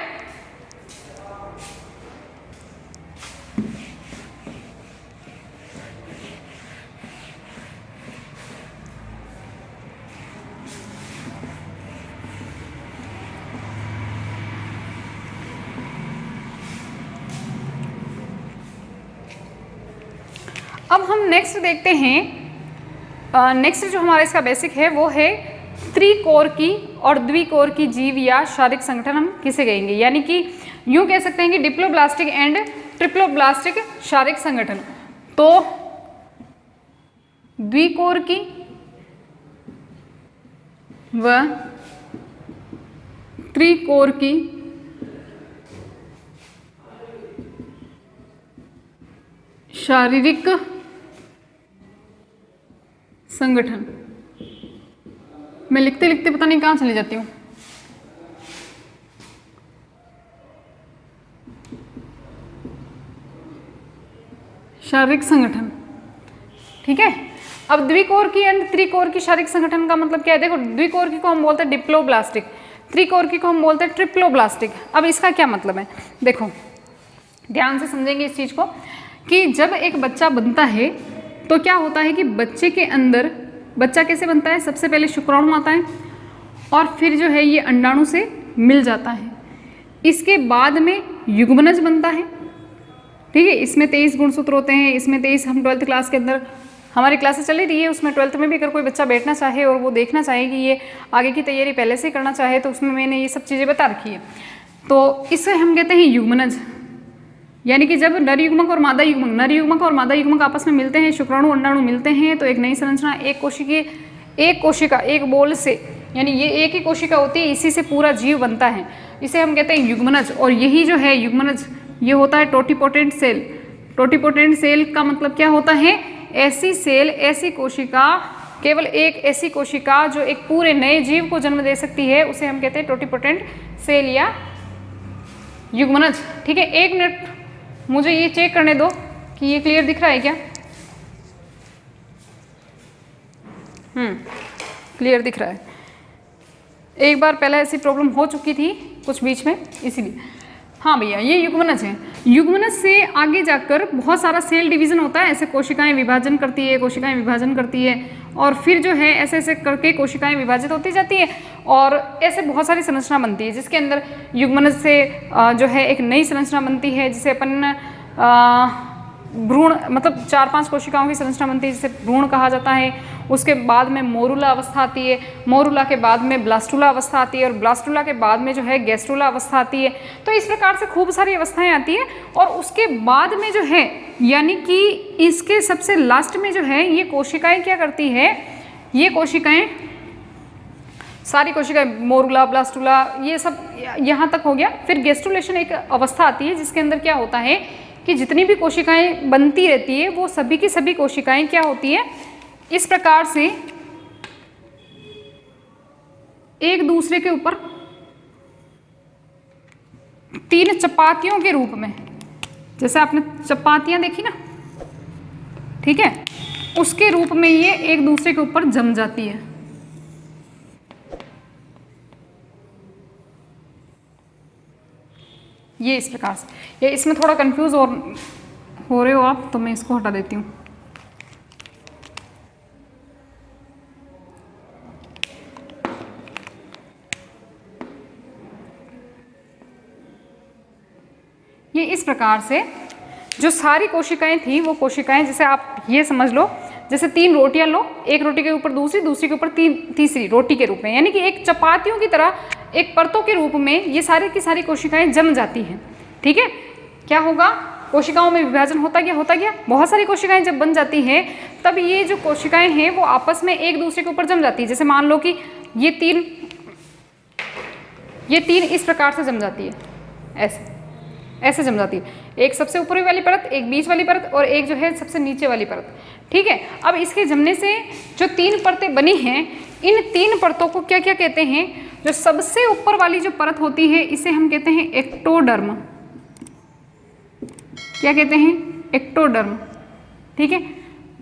अब हम नेक्स्ट देखते हैं। नेक्स्ट जो हमारा इसका बेसिक है वो है त्रिकोर की और द्विकोर की जीव या शारीरिक संगठन हम किसे कहेंगे, यानी कि यूं कह सकते हैं कि डिप्लोब्लास्टिक एंड ट्रिप्लोब्लास्टिक शारीरिक संगठन। तो द्विकोर की व त्रिकोर की शारीरिक संगठन, मैं लिखते लिखते पता नहीं कहाँ चली जाती हूँ। शारीरिक संगठन, ठीक है। अब द्विकोर की एंड त्रिकोर की शारीरिक संगठन का मतलब क्या है, देखो द्विकोर की को हम बोलते हैं डिप्लोब्लास्टिक, त्रिकोर की को हम बोलते हैं ट्रिप्लोब्लास्टिक। अब इसका क्या मतलब है, देखो ध्यान से समझेंगे इस चीज को कि जब एक बच्चा बनता है तो क्या होता है कि बच्चे के अंदर, बच्चा कैसे बनता है, सबसे पहले शुक्राणु आता है और फिर जो है ये अंडाणु से मिल जाता है। इसके बाद में युग्मनज बनता है, ठीक है। इसमें 23 गुणसूत्र होते हैं, इसमें 23 हम 12th क्लास के अंदर हमारी क्लासेस चली रही है, उसमें 12th में भी अगर कोई बच्चा बैठना चाहे और वो देखना चाहे कि ये आगे की तैयारी पहले से करना चाहे तो उसमें मैंने ये सब चीज़ें बता रखी है। तो इसे हम कहते हैं युग्मनज, यानी कि जब नर युग्मक और मादा युग्मक, नर युग्मक और मादा युग्मक आपस में मिलते हैं, शुक्राणु अंडाणु मिलते हैं तो एक नई संरचना, एक कोशिका एक बोल से, यानी ये एक ही कोशिका होती है, इसी से पूरा जीव बनता है, इसे हम कहते हैं युग्मनज। और यही जो है युग्मनज ये होता है टोटिपोटेंट सेल। टोटिपोटेंट सेल का मतलब क्या होता है, ऐसी सेल, ऐसी कोशिका, केवल एक ऐसी कोशिका जो एक पूरे नए जीव को जन्म दे सकती है, उसे हम कहते हैं टोटिपोटेंट सेल या युग्मनज। ठीक है, एक मिनट मुझे ये चेक करने दो कि ये क्लियर दिख रहा है क्या। क्लियर दिख रहा है। एक बार पहले ऐसी प्रॉब्लम हो चुकी थी कुछ बीच में, इसीलिए। हाँ भैया, ये युग्मनज है। युग्मनज से आगे जाकर बहुत सारा सेल डिवीजन होता है, ऐसे कोशिकाएं विभाजन करती है, कोशिकाएं विभाजन करती है और फिर जो है ऐसे ऐसे करके कोशिकाएं विभाजित होती जाती है और ऐसे बहुत सारी संरचना बनती है, जिसके अंदर युग्मनज से जो है एक नई संरचना बनती है जिसे अपन भ्रूण मतलब 4-5 कोशिकाओं की संरचना बनती है जिसे भ्रूण कहा जाता है। उसके बाद में मोरुला अवस्था आती है, मोरुला के बाद में ब्लास्टुला अवस्था आती है और ब्लास्टुला के बाद में जो है गैस्ट्रुला अवस्था आती है। तो इस प्रकार से खूब सारी अवस्थाएं आती हैं और उसके बाद में जो है यानी कि इसके सबसे लास्ट में जो है ये कोशिकाएं क्या करती है, ये कोशिकाएं सारी कोशिकाएं मोरुला ब्लास्टुला ये सब यहाँ तक हो गया। फिर गैस्ट्रुलेशन एक अवस्था आती है जिसके अंदर क्या होता है कि जितनी भी कोशिकाएं बनती रहती है वो सभी की सभी कोशिकाएं क्या होती है, इस प्रकार से एक दूसरे के ऊपर 3 चपातियों के रूप में, जैसे आपने चपातियां देखी ना, ठीक है, उसके रूप में ये एक दूसरे के ऊपर जम जाती है। ये इस प्रकार से, ये इसमें थोड़ा कंफ्यूज हो रहे हो आप, तो मैं इसको हटा देती हूँ। ये इस प्रकार से जो सारी कोशिकाएं थी वो कोशिकाएं, जैसे आप ये समझ लो जैसे 3 रोटियां लो, एक रोटी के ऊपर दूसरी, दूसरी के ऊपर तीसरी रोटी के रूप में, यानी कि एक चपातियों की तरह एक परतों के रूप में ये सारी की सारी कोशिकाएं जम जाती हैं। ठीक है, क्या होगा, कोशिकाओं में विभाजन होता गया, बहुत सारी कोशिकाएं जब बन जाती हैं तब ये जो कोशिकाएं हैं वो आपस में एक दूसरे के ऊपर जम जाती है। जैसे मान लो कि ये तीन इस प्रकार से जम जाती है, ऐसे जम जाती है, एक सबसे ऊपरी वाली परत, एक बीच वाली परत और एक जो है सबसे नीचे वाली परत। ठीक है, अब इसके जमने से जो 3 परतें बनी हैं, इन 3 परतों को क्या क्या कहते हैं, जो सबसे ऊपर वाली जो परत होती है इसे हम कहते हैं एक्टोडर्म। क्या कहते हैं, एक्टोडर्म। ठीक है,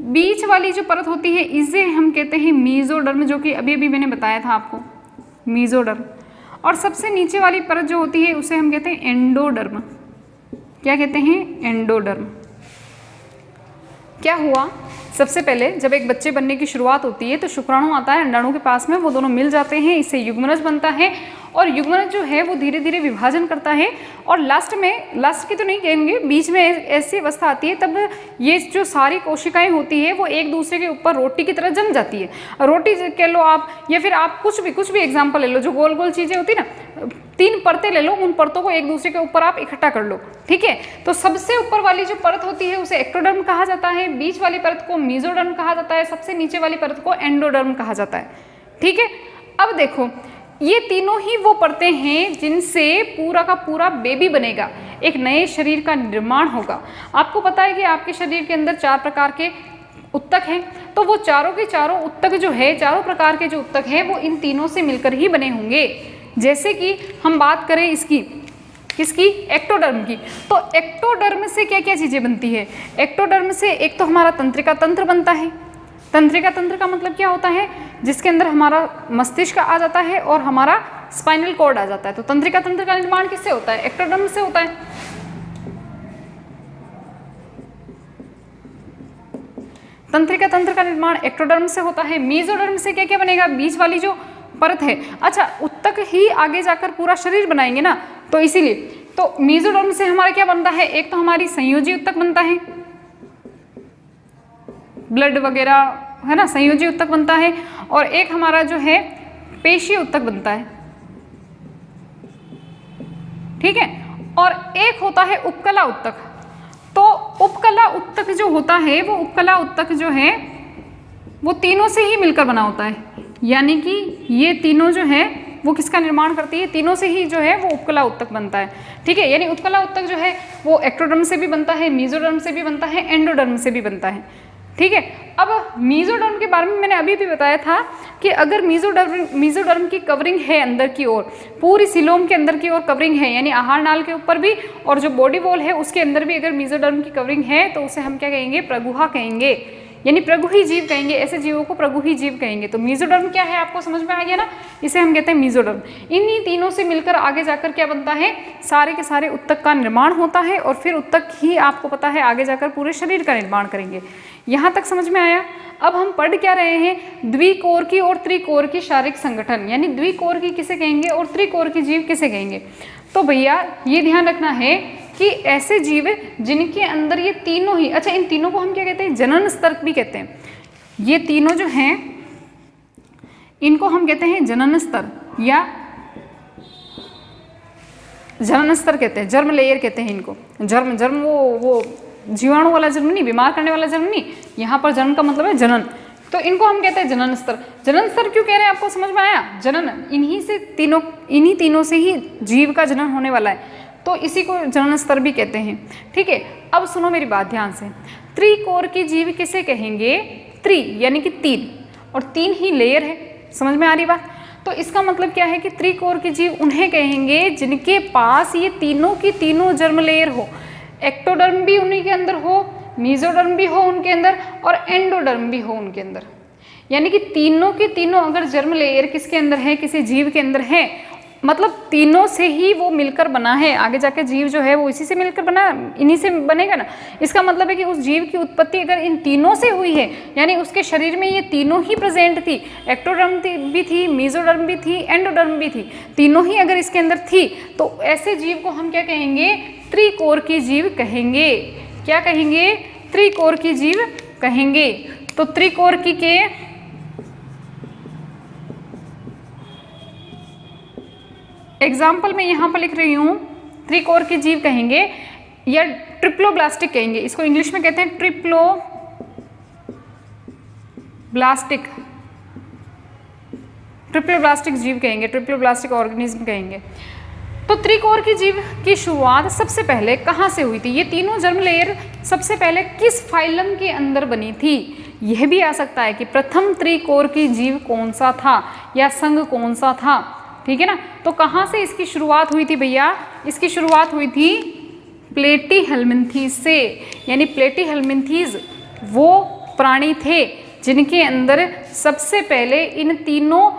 बीच वाली जो परत होती है इसे हम कहते हैं मीजोडर्म, जो कि अभी अभी मैंने बताया था आपको, मीजोडर्म। और सबसे नीचे वाली परत जो होती है उसे हम कहते हैं एंडोडर्म। क्या कहते हैं, एंडोडर्म। क्या हुआ, सबसे पहले जब एक बच्चे बनने की शुरुआत होती है तो शुक्राणु आता है अंडाणु के पास में, वो दोनों मिल जाते हैं, इससे युग्मनज बनता है और युग्मनज जो है वो धीरे धीरे विभाजन करता है और लास्ट में, लास्ट की तो नहीं कहेंगे, बीच में ऐसी अवस्था आती है तब ये जो सारी कोशिकाएं होती है वो एक दूसरे के ऊपर रोटी की तरह जम जाती है। रोटी कह लो आप, या फिर आप कुछ भी एग्जाम्पल ले लो, जो गोल गोल चीज़ें होती है ना, 3 परतें ले लो, उन परतों को एक दूसरे के ऊपर आप इकट्ठा कर लो। ठीक है, तो सबसे ऊपर वाली जो परत होती है उसे एक्टोडर्म कहा जाता है, बीच वाली परत को मीजोडर्म कहा जाता है, सबसे नीचे वाली परत को एंडोडर्म कहा जाता है। ठीक है, अब देखो ये तीनों ही वो परतें हैं जिनसे पूरा का पूरा बेबी बनेगा, एक नए शरीर का निर्माण होगा। आपको पता है कि आपके शरीर के अंदर 4 प्रकार के उत्तक हैं, तो वो चारों के चारों उत्तक जो है, चारों प्रकार के जो उत्तक हैं वो इन तीनों से मिलकर ही बने होंगे। जैसे कि हम बात करें इसकी, किसकी, एक्टोडर्म की, तो एक्टोडर्म से क्या क्या चीज़ें बनती है। एक्टोडर्म से एक तो हमारा तंत्रिका तंत्र बनता है। तंत्रिका तंत्र का मतलब क्या होता है, जिसके अंदर हमारा मस्तिष्क आ जाता है और हमारा स्पाइनल कॉर्ड आ जाता है। तो तंत्रिका तंत्र का निर्माण किससे होता है, एक्टोडर्म से होता है। तंत्रिका तंत्र का निर्माण एक्टोडर्म से होता है। मीजोडर्म से क्या क्या बनेगा, बीच वाली जो परत है। अच्छा, उत्तक ही आगे जाकर पूरा शरीर बनाएंगे ना, तो इसीलिए तो मीजोडर्म से हमारा क्या बनता है, एक तो हमारी संयोजी उत्तक बनता है, ब्लड वगैरह है ना, संयोजी उत्तक बनता है, और एक हमारा जो है पेशीय उत्तक बनता है। ठीक है, और एक होता है उपकला उत्तक। तो उपकला उत्तक जो होता है, वो उपकला उत्तक जो है वो तीनों से ही मिलकर बना होता है, यानी कि ये तीनों जो है वो किसका निर्माण करती है, तीनों से ही जो है वो उपकला उत्तक बनता है। ठीक है, यानी उत्कला उत्तक जो है वो एक्टोडर्म से भी बनता है, मीजोडर्म से भी बनता है, एंडोडर्म से भी बनता है। ठीक है, अब मीजोडर्म के बारे में मैंने अभी भी बताया था कि अगर मीजोडर्म की कवरिंग है अंदर की ओर, पूरी सिलोम के अंदर की ओर कवरिंग है, यानी आहार नाल के ऊपर भी और जो बॉडी वॉल है उसके अंदर भी अगर मीजोडर्म की कवरिंग है तो उसे हम क्या कहेंगे, प्रगुहा कहेंगे, यानी प्रगुही जीव कहेंगे। ऐसे जीवों को प्रगुही जीव कहेंगे। तो मीजोडर्म क्या है, आपको समझ में आ गया ना, इसे हम कहते हैं मीजोडर्म। इन्हीं तीनों से मिलकर आगे जाकर क्या बनता है, सारे के सारे उत्तक का निर्माण होता है और फिर उत्तक ही आपको पता है आगे जाकर पूरे शरीर का निर्माण करेंगे। यहाँ तक समझ में आया। अब हम पढ़ क्या रहे हैं, द्विकोर की और त्रिकोर की शारीरिक संगठन, यानी द्विकोर की किसे कहेंगे और त्रिकोर की जीव किसे कहेंगे। तो भैया ये ध्यान रखना है कि ऐसे जीव जिनके अंदर ये तीनों ही, अच्छा इन तीनों को हम क्या कहते हैं, जनन स्तर भी कहते हैं। ये तीनों जो हैं इनको हम कहते हैं जनन स्तर या जनन स्तर कहते हैं, जर्म लेयर कहते हैं इनको। जर्म वो जीवाणु वाला जन्म नहीं, बीमार करने वाला जन्म नहीं, यहाँ पर जन्म का मतलब है जनन, तो इनको हम कहते हैं जनन स्तर। जनन स्तर क्यों कह रहे हैं, आपको समझ में आया? जनन इन्हीं तीनों से ही जीव का जनन होने वाला है, तो इसी को जनन स्तर भी कहते हैं। ठीक है, अब सुनो मेरी बात ध्यान से। त्रिकोर की जीव किसे कहेंगे? त्रि यानी कि तीन, और तीन ही लेयर है, समझ में आ रही बात? तो इसका मतलब क्या है कि त्रिकोर की जीव उन्हें कहेंगे जिनके पास ये तीनों की तीनों जर्म लेयर हो, एक्टोडर्म भी उन्हीं के अंदर हो, मीजोडर्म भी हो उनके अंदर, और एंडोडर्म भी हो उनके अंदर। यानी कि तीनों के तीनों अगर जर्म लेयर किसके अंदर है, किसी जीव के अंदर है, मतलब तीनों से ही वो मिलकर बना है, आगे जाके जीव जो है वो इसी से मिलकर बना, इन्हीं से बनेगा ना। इसका मतलब है कि उस जीव की उत्पत्ति अगर इन तीनों से हुई है, यानी उसके शरीर में ये तीनों ही प्रेजेंट थी, एक्टोडर्म भी थी, मीजोडर्म भी थी, एंडोडर्म भी थी, तीनों ही अगर इसके अंदर थी, तो ऐसे जीव को हम क्या कहेंगे? त्रिकोर की जीव कहेंगे। क्या कहेंगे? त्रिकोर की जीव कहेंगे। तो त्रिकोर की के एग्जाम्पल मैं यहाँ पर लिख रही हूँ, त्रिकोर की जीव कहेंगे या ट्रिप्लोब्लास्टिक कहेंगे, इसको इंग्लिश में कहते हैं ट्रिप्लोब्लास्टिक जीव कहेंगे, ट्रिप्लोब्लास्टिक ऑर्गेनिज्म कहेंगे। तो त्रिकोर की जीव की शुरुआत सबसे पहले कहाँ से हुई थी? ये तीनों जर्म लेयर सबसे पहले किस फाइलम के अंदर बनी थी? यह भी आ सकता है कि प्रथम त्रिकोर की जीव कौन सा था या संघ कौन सा था, ठीक है ना। तो कहाँ से इसकी शुरुआत हुई थी भैया? इसकी शुरुआत हुई थी प्लेटीहेल्मिन्थीज से, यानी प्लेटीहेल्मिन्थीज वो प्राणी थे जिनके अंदर सबसे पहले इन तीनों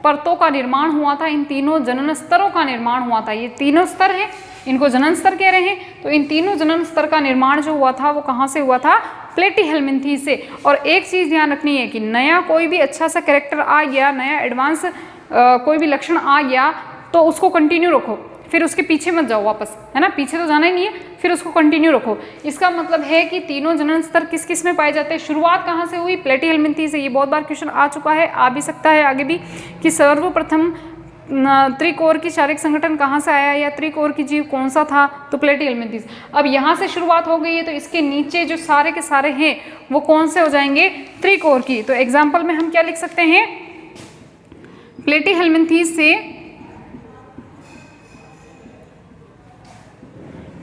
परतों का निर्माण हुआ था, इन तीनों जनन स्तरों का निर्माण हुआ था। ये तीनों स्तर हैं, इनको जनन स्तर कह रहे हैं। तो इन तीनों जनन स्तर का निर्माण जो हुआ था वो कहाँ से हुआ था? प्लेटीहेल्मिन्थीज से। और एक चीज़ ध्यान रखनी है कि नया कोई भी अच्छा सा कैरेक्टर आ गया, नया एडवांस कोई भी लक्षण आ गया, तो उसको कंटिन्यू रखो, फिर उसके पीछे मत जाओ वापस, है ना, पीछे तो जाना ही नहीं है, फिर उसको कंटिन्यू रखो। इसका मतलब है कि तीनों जनन स्तर किस किस में पाए जाते हैं? शुरुआत कहाँ से हुई? प्लेटीहेल्मिन्थीज से। ये बहुत बार क्वेश्चन आ चुका है, आ भी सकता है आगे भी, कि सर्वप्रथम त्रिकोर की शारीरिक संगठन कहाँ से आया या त्रिकोर की जीव कौन सा था? तो प्लेटीहेल्मिन्थीज। अब यहाँ से शुरुआत हो गई है, तो इसके नीचे जो सारे के सारे हैं वो कौन से हो जाएंगे? त्रिकोर की। तो एग्जाम्पल में हम क्या लिख सकते हैं?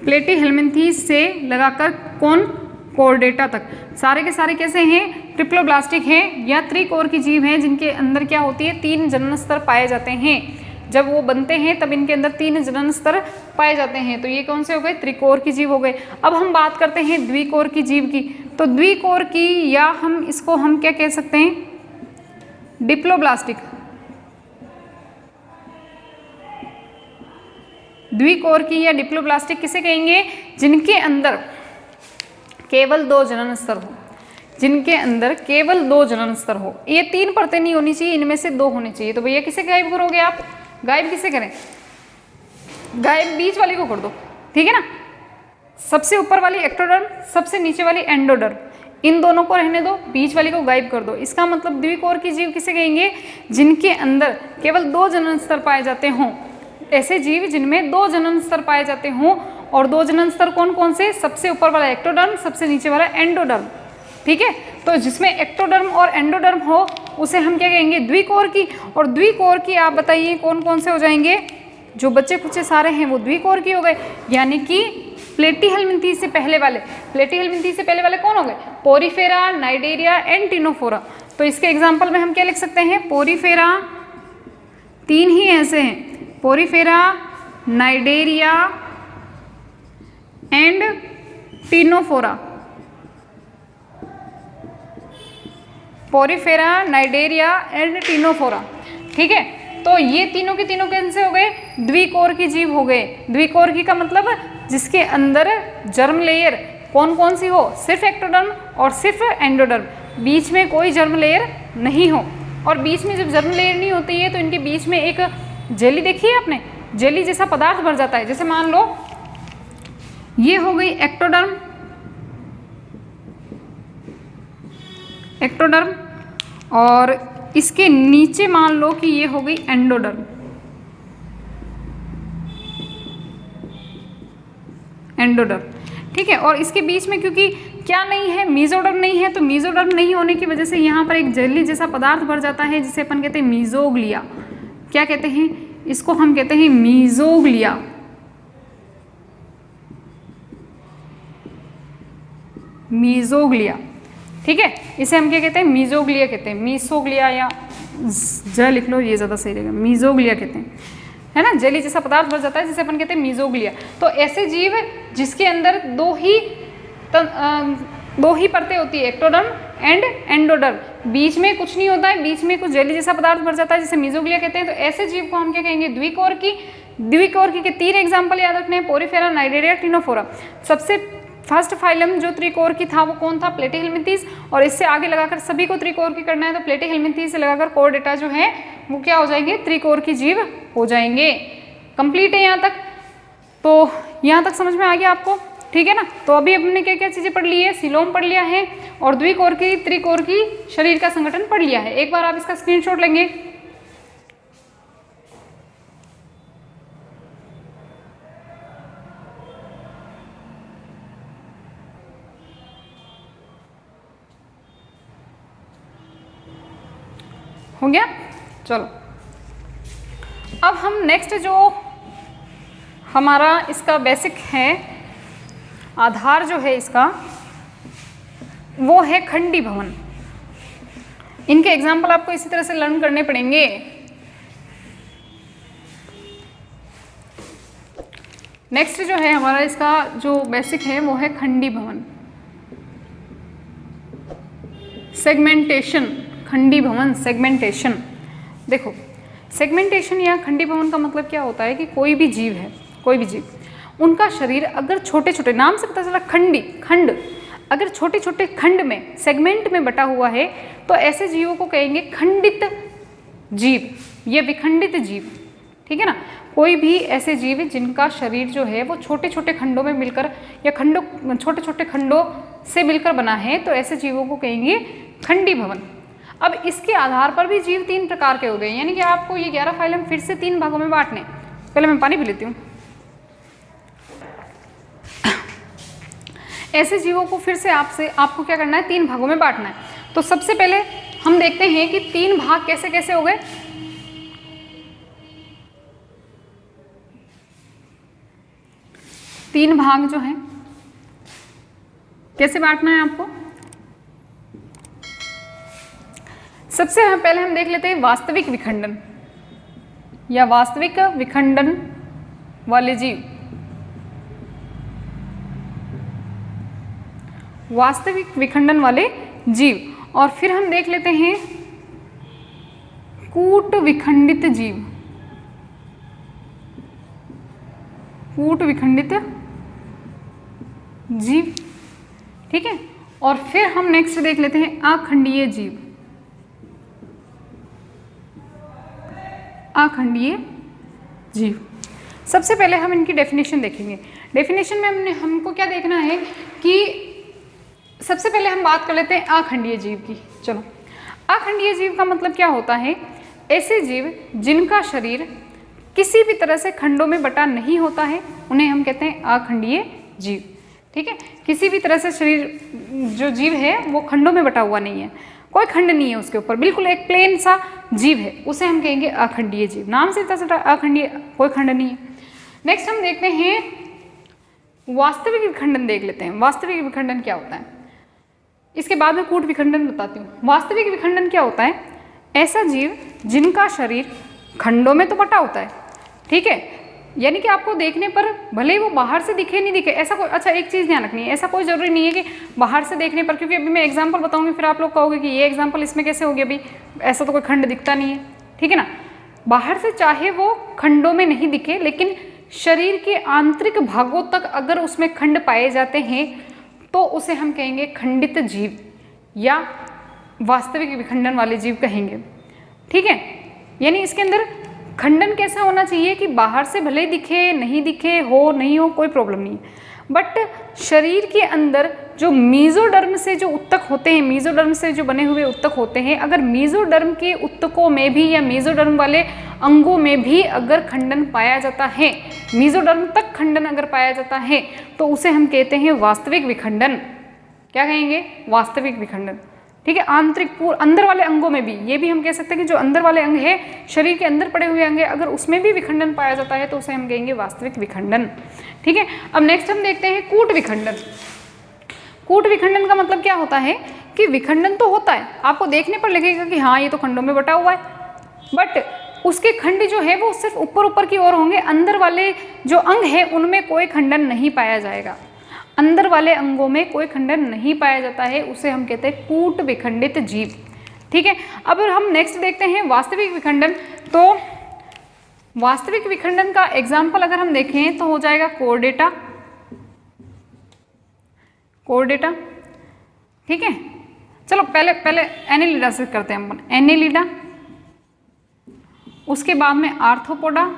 प्लेटीहेल्मिन्थीज से लगाकर कौन? कोर्डेटा तक। सारे के सारे कैसे हैं? ट्रिप्लोब्लास्टिक हैं या त्रिकोर की जीव हैं जिनके अंदर क्या होती है? तीन जनन स्तर पाए जाते हैं। जब वो बनते हैं तब इनके अंदर तीन जनन स्तर पाए जाते हैं। तो ये कौन से हो गए? त्रिकोर की जीव हो गए। अब हम बात करते हैं द्विकोर की जीव की। तो द्विकोर की, या हम इसको हम क्या कह सकते हैं? डिप्लोब्लास्टिक। द्विकोर की या डिप्लोब्लास्टिक किसे कहेंगे? जिनके अंदर केवल दो जनन स्तर हो, जिनके अंदर केवल दो जनन स्तर हो। ये तीन परतें नहीं होनी चाहिए, इनमें से दो होनी चाहिए। तो भैया किसे गायब करोगे आप? गायब किसे करें? गायब बीच वाली को कर दो, ठीक है ना। सबसे ऊपर वाली एक्टोडर्म, सबसे नीचे वाली एंडोडर्म, इन दोनों को रहने दो, बीच वाली को गायब कर दो। इसका मतलब द्विकोर की जीव किसे कहेंगे? जिनके अंदर केवल दो जनन स्तर पाए जाते हों। ऐसे जीव जिनमें दो जनन स्तर पाए जाते हों, और दो जनन स्तर कौन कौन से? सबसे ऊपर वाला एक्टोडर्म, सबसे नीचे वाला एंडोडर्म, ठीक है। तो जिसमें एक्टोडर्म और एंडोडर्म हो उसे हम क्या कहेंगे? द्विकोर की। और द्विकोर की आप बताइए कौन कौन से हो जाएंगे? जो बच्चे खुचे सारे हैं वो द्विकोर की हो गए, यानी कि प्लेटीहेल्मिन्थीज से पहले वाले। प्लेटीहेल्मिन्थीज से पहले वाले कौन हो गए? Porifera, Cnidaria and Ctenophora. तो इसके एग्जाम्पल में हम क्या लिख सकते हैं? पोरीफेरा, तीन ही ऐसे हैं, Porifera, Cnidaria and Ctenophora. Porifera, Cnidaria and Ctenophora, ठीक है। तो ये तीनों के तीनों कैसे हो गए? द्विकोर की जीव हो गए। द्विकोर की का मतलब जिसके अंदर जर्म लेयर कौन कौन सी हो? सिर्फ एक्टोडर्म और सिर्फ एंडोडर्म, बीच में कोई जर्म लेयर नहीं हो। और बीच में जब जर्म लेयर नहीं होती है तो इनके बीच में एक जेली देखी है आपने? जेली जैसा पदार्थ भर जाता है। जैसे मान लो ये हो गई एक्टोडर्म, एक्टोडर्म, और इसके नीचे मान लो कि ये हो गई एंडोडर्म, एंडोडर्म, ठीक है। और इसके बीच में क्योंकि क्या नहीं है, मीजोडर्म नहीं है, तो मीजोडर्म नहीं होने की वजह से यहाँ पर एक जेली जैसा पदार्थ भर जाता है जिसे अपन कहते हैं मीजोग्लिया। क्या कहते हैं इसको? हम कहते हैं मीजोग्लिया। मीजोग्लिया, ठीक है, इसे हम क्या कहते हैं? मीजोग्लिया कहते हैं। मीसोग्लिया या ज लिख लो, ये ज़्यादा सही रहेगा। मीजोग्लिया कहते हैं, है ना, जेली जैसा पदार्थ भर जाता है जिसे अपन कहते हैं मीजोग्लिया। तो ऐसे जीव जिसके अंदर दो ही परतें होती है, एक्टोडर्म एंड एंडोडर्म, बीच में कुछ नहीं होता है, बीच में कुछ जेली जैसा पदार्थ भर जाता है जिसे मीजोग्लिया कहते हैं। तो ऐसे जीव को हम क्या कहेंगे? द्विकोरकी। द्विकोरकी के 3 एग्जाम्पल याद रखने हैं, पोरीफेरा, नाइडेरिया, टिनोफोरा। सबसे फर्स्ट फाइलम जो त्रिकोरकी था वो कौन था? प्लेटीहेल्मिंथीज। और इससे आगे लगाकर सभी को त्रिकोरकी करना है, तो प्लेटीहेल्मिंथीज से लगाकर कोरडेटा जो है वो क्या हो जाएंगे? त्रिकोरकी जीव हो जाएंगे। कंप्लीट है यहाँ तक? तो यहाँ तक समझ में आ गया आपको, ठीक है ना। तो अभी हमने क्या क्या चीज़ें पढ़ ली है? सीलोम पढ़ लिया है और द्विकोरकी त्रिकोरकी शरीर का संगठन पढ़ लिया है। एक बार आप इसका स्क्रीनशॉट लेंगे। हो गया? चलो अब हम नेक्स्ट जो हमारा इसका बेसिक है, आधार जो है इसका, वो है खंडी भवन। इनके एग्जाम्पल आपको इसी तरह से लर्न करने पड़ेंगे। नेक्स्ट जो है हमारा इसका जो बेसिक है वो है खंडी भवन, सेगमेंटेशन। खंडी भवन, सेगमेंटेशन। देखो, सेगमेंटेशन या खंडी भवन का मतलब क्या होता है कि कोई भी जीव है, कोई भी जीव, उनका शरीर अगर छोटे छोटे, नाम से पता चला खंडी, खंड, अगर छोटे छोटे खंड में, सेगमेंट में बटा हुआ है, तो ऐसे जीवों को कहेंगे खंडित जीव या विखंडित जीव, ठीक है ना। कोई भी ऐसे जीव जिनका शरीर जो है वो छोटे छोटे खंडों में मिलकर या खंडों, छोटे छोटे खंडों से मिलकर बना है, तो ऐसे जीवों को कहेंगे खंडी भवन। अब इसके आधार पर भी जीव 3 प्रकार के हो गए, यानी कि आपको ये 11 फाइलम फिर से 3 भागों में बांटने। पहले मैं पानी पी लेती हूँ। ऐसे जीवों को फिर से आपको क्या करना है? 3 भागों में बांटना है। तो सबसे पहले हम देखते हैं कि 3 भाग कैसे कैसे हो गए। तीन भाग जो हैं कैसे बांटना है आपको? सबसे पहले हम देख लेते हैं वास्तविक विखंडन या वास्तविक विखंडन वाले जीव। वास्तविक विखंडन वाले जीव। और फिर हम देख लेते हैं कूट विखंडित जीव। कूट विखंडित जीव, ठीक है। और फिर हम नेक्स्ट देख लेते हैं अखंडीय जीव। अखंडीय जीव। सबसे पहले हम इनकी डेफिनेशन देखेंगे। डेफिनेशन में हमको क्या देखना है कि सबसे पहले हम बात कर लेते हैं अखंडीय जीव की। चलो, अखंडीय जीव का मतलब क्या होता है? ऐसे जीव जिनका शरीर किसी भी तरह से खंडों में बटा नहीं होता है, उन्हें हम कहते हैं अखंडीय जीव, ठीक है। किसी भी तरह से शरीर जो जीव है वो खंडों में बटा हुआ नहीं है, कोई खंड नहीं है उसके ऊपर, बिल्कुल एक प्लेन सा जीव है, उसे हम कहेंगे अखंडीय जीव। नाम से पता चलता है अखंडीय, कोई खंड नहीं है। नेक्स्ट हम देखते हैं वास्तविक विखंडन, देख लेते हैं वास्तविक विखंडन क्या होता है। इसके बाद में कूट विखंडन बताती हूँ। वास्तविक विखंडन क्या होता है? ऐसा जीव जिनका शरीर खंडों में तो बटा होता है, ठीक है, यानी कि आपको देखने पर भले ही वो बाहर से दिखे नहीं दिखे, ऐसा कोई, अच्छा एक चीज़ ध्यान रखनी है, ऐसा कोई ज़रूरी नहीं है कि बाहर से देखने पर, क्योंकि अभी मैं एग्जांपल बताऊंगी फिर आप लोग कहोगे कि ये एग्जांपल इसमें कैसे हो गया, अभी ऐसा तो कोई खंड दिखता नहीं है, ठीक है ना। बाहर से चाहे वो खंडों में नहीं दिखे, लेकिन शरीर के आंतरिक भागों तक अगर उसमें खंड पाए जाते हैं तो उसे हम कहेंगे खंडित जीव या वास्तविक विखंडन वाले जीव कहेंगे, ठीक है। यानी इसके अंदर खंडन कैसा होना चाहिए कि बाहर से भले दिखे, नहीं दिखे, हो नहीं हो, कोई प्रॉब्लम नहीं है, बट शरीर के अंदर जो मेसोडर्म से जो ऊतक होते हैं, मेसोडर्म से जो बने हुए ऊतक होते हैं, अगर मेसोडर्म के ऊतकों में भी या मेसोडर्म वाले अंगों में भी अगर खंडन पाया जाता है, मेसोडर्म तक खंडन अगर पाया जाता है, तो उसे हम कहते हैं वास्तविक विखंडन। क्या कहेंगे? वास्तविक विखंडन। ठीक है, आंतरिक पूर्व अंदर वाले अंगों में भी, ये भी हम कह सकते हैं कि जो अंदर वाले अंग है, शरीर के अंदर पड़े हुए अंग है, अगर उसमें भी विखंडन पाया जाता है तो उसे हम कहेंगे वास्तविक विखंडन। ठीक है, अब नेक्स्ट हम देखते हैं कूट विखंडन। कूट विखंडन का मतलब क्या होता है कि विखंडन तो होता है, आपको देखने पर लगेगा कि हाँ ये तो खंडों में बटा हुआ है, बट उसके खंड जो है वो सिर्फ ऊपर ऊपर की ओर होंगे, अंदर वाले जो अंग है उनमें कोई खंडन नहीं पाया जाएगा, अंदर वाले अंगों में कोई खंडन नहीं पाया जाता है, उसे हम कहते हैं कूट विखंडित जीव। ठीक है, अब हम नेक्स्ट देखते हैं वास्तविक विखंडन। तो वास्तविक विखंडन का एग्जाम्पल अगर हम देखें तो हो जाएगा कोरडेटा। कोरडेटा, ठीक है, चलो पहले एनेलिडा से करते हैं हम। एनेलिडा, उसके बाद में आर्थ्रोपोडा,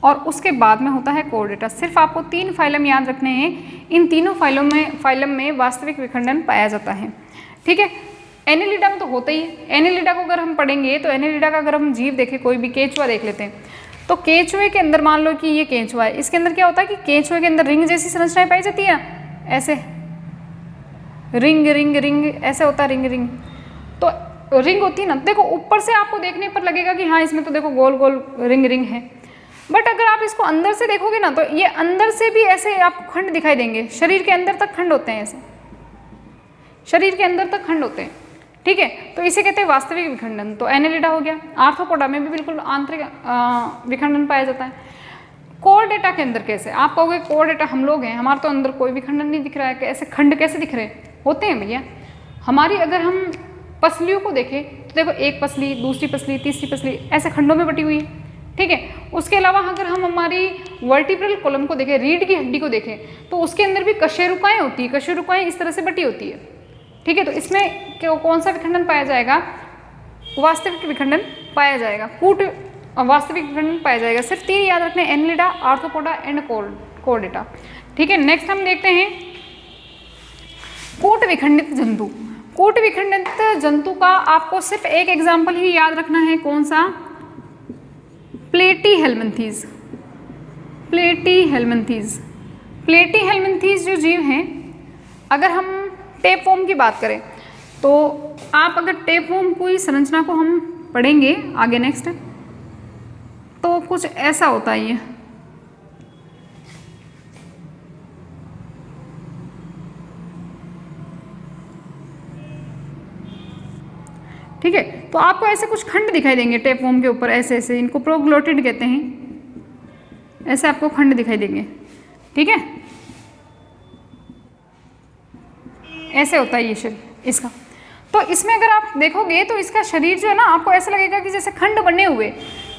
और उसके बाद में होता है कोरडेटा। सिर्फ आपको 3 फाइलम याद रखने हैं, इन तीनों फाइलम में वास्तविक विखंडन पाया जाता है। ठीक है, एनेलिडा में तो होता ही है। एनेलिडा को अगर हम पढ़ेंगे तो एनेलिडा का अगर हम जीव देखें, कोई भी केंचुआ देख लेते हैं, तो केंचुए के अंदर मान लो कि ये केंचुआ है, इसके अंदर क्या होता है कि केंचुए के अंदर रिंग जैसी संरचनाएं पाई जाती है, ऐसे रिंग रिंग रिंग ऐसे होता है, रिंग रिंग तो रिंग होती है ना। देखो ऊपर से आपको देखने पर लगेगा कि हाँ इसमें तो देखो गोल गोल रिंग रिंग है, बट अगर आप इसको अंदर से देखोगे ना तो ये अंदर से भी ऐसे आपको खंड दिखाई देंगे, शरीर के अंदर तक खंड होते हैं, ऐसे शरीर के अंदर तक खंड होते हैं। ठीक है, तो इसे कहते हैं वास्तविक विखंडन। तो एनेलिडा हो गया। आर्थ्रोपोडा में भी बिल्कुल आंतरिक विखंडन पाया जाता है। कोरडेटा के अंदर कैसे? आप कहोगे कोरडेटा हम लोग हैं, हमारे तो अंदर कोई विखंडन नहीं दिख रहा है, ऐसे खंड कैसे दिख रहे होते हैं भैया? हमारी अगर हम पसलियों को देखें तो देखो एक पसली, दूसरी पसली, तीसरी पसली ऐसे खंडों में बटी हुई है। ठीक है, उसके अलावा अगर हम हमारी वर्टिब्रल कॉलम को देखें, रीढ़ की हड्डी को देखें, तो उसके अंदर भी कशेरुकाएं होती है, कशेरुकाएं इस तरह से बटी होती है। ठीक है, तो इसमें कौन सा विखंडन पाया जाएगा? वास्तविक विखंडन पाया जाएगा, कूट वास्तविक विखंडन पाया जाएगा। सिर्फ 3 याद रखने, एनेलिडा, आर्थ्रोपोडा एंड कोरडेटा। ठीक है, नेक्स्ट हम देखते हैं कूट विखंडित जंतु। कूट विखंडित जंतु का आपको सिर्फ एक एग्जाम्पल ही याद रखना है, कौन सा? प्लेटीहेल्मिन्थीज। प्लेटीहेल्मिन्थीज, प्लेटीहेल्मिन्थीज जो जीव हैं, अगर हम टेपवर्म की बात करें तो आप अगर टेपवर्म की संरचना को हम पढ़ेंगे आगे नेक्स्ट, तो कुछ ऐसा होता है ये। ठीक है, तो आपको ऐसे कुछ खंड दिखाई देंगे टेपवर्म के ऊपर, ऐसे ऐसे, इनको प्रोग्लोटिड कहते हैं, ऐसे आपको खंड दिखाई देंगे। ठीक है, ऐसे होता है ये शरीर इसका। तो इसमें अगर आप देखोगे तो इसका शरीर जो है ना, आपको ऐसा लगेगा कि जैसे खंड बने हुए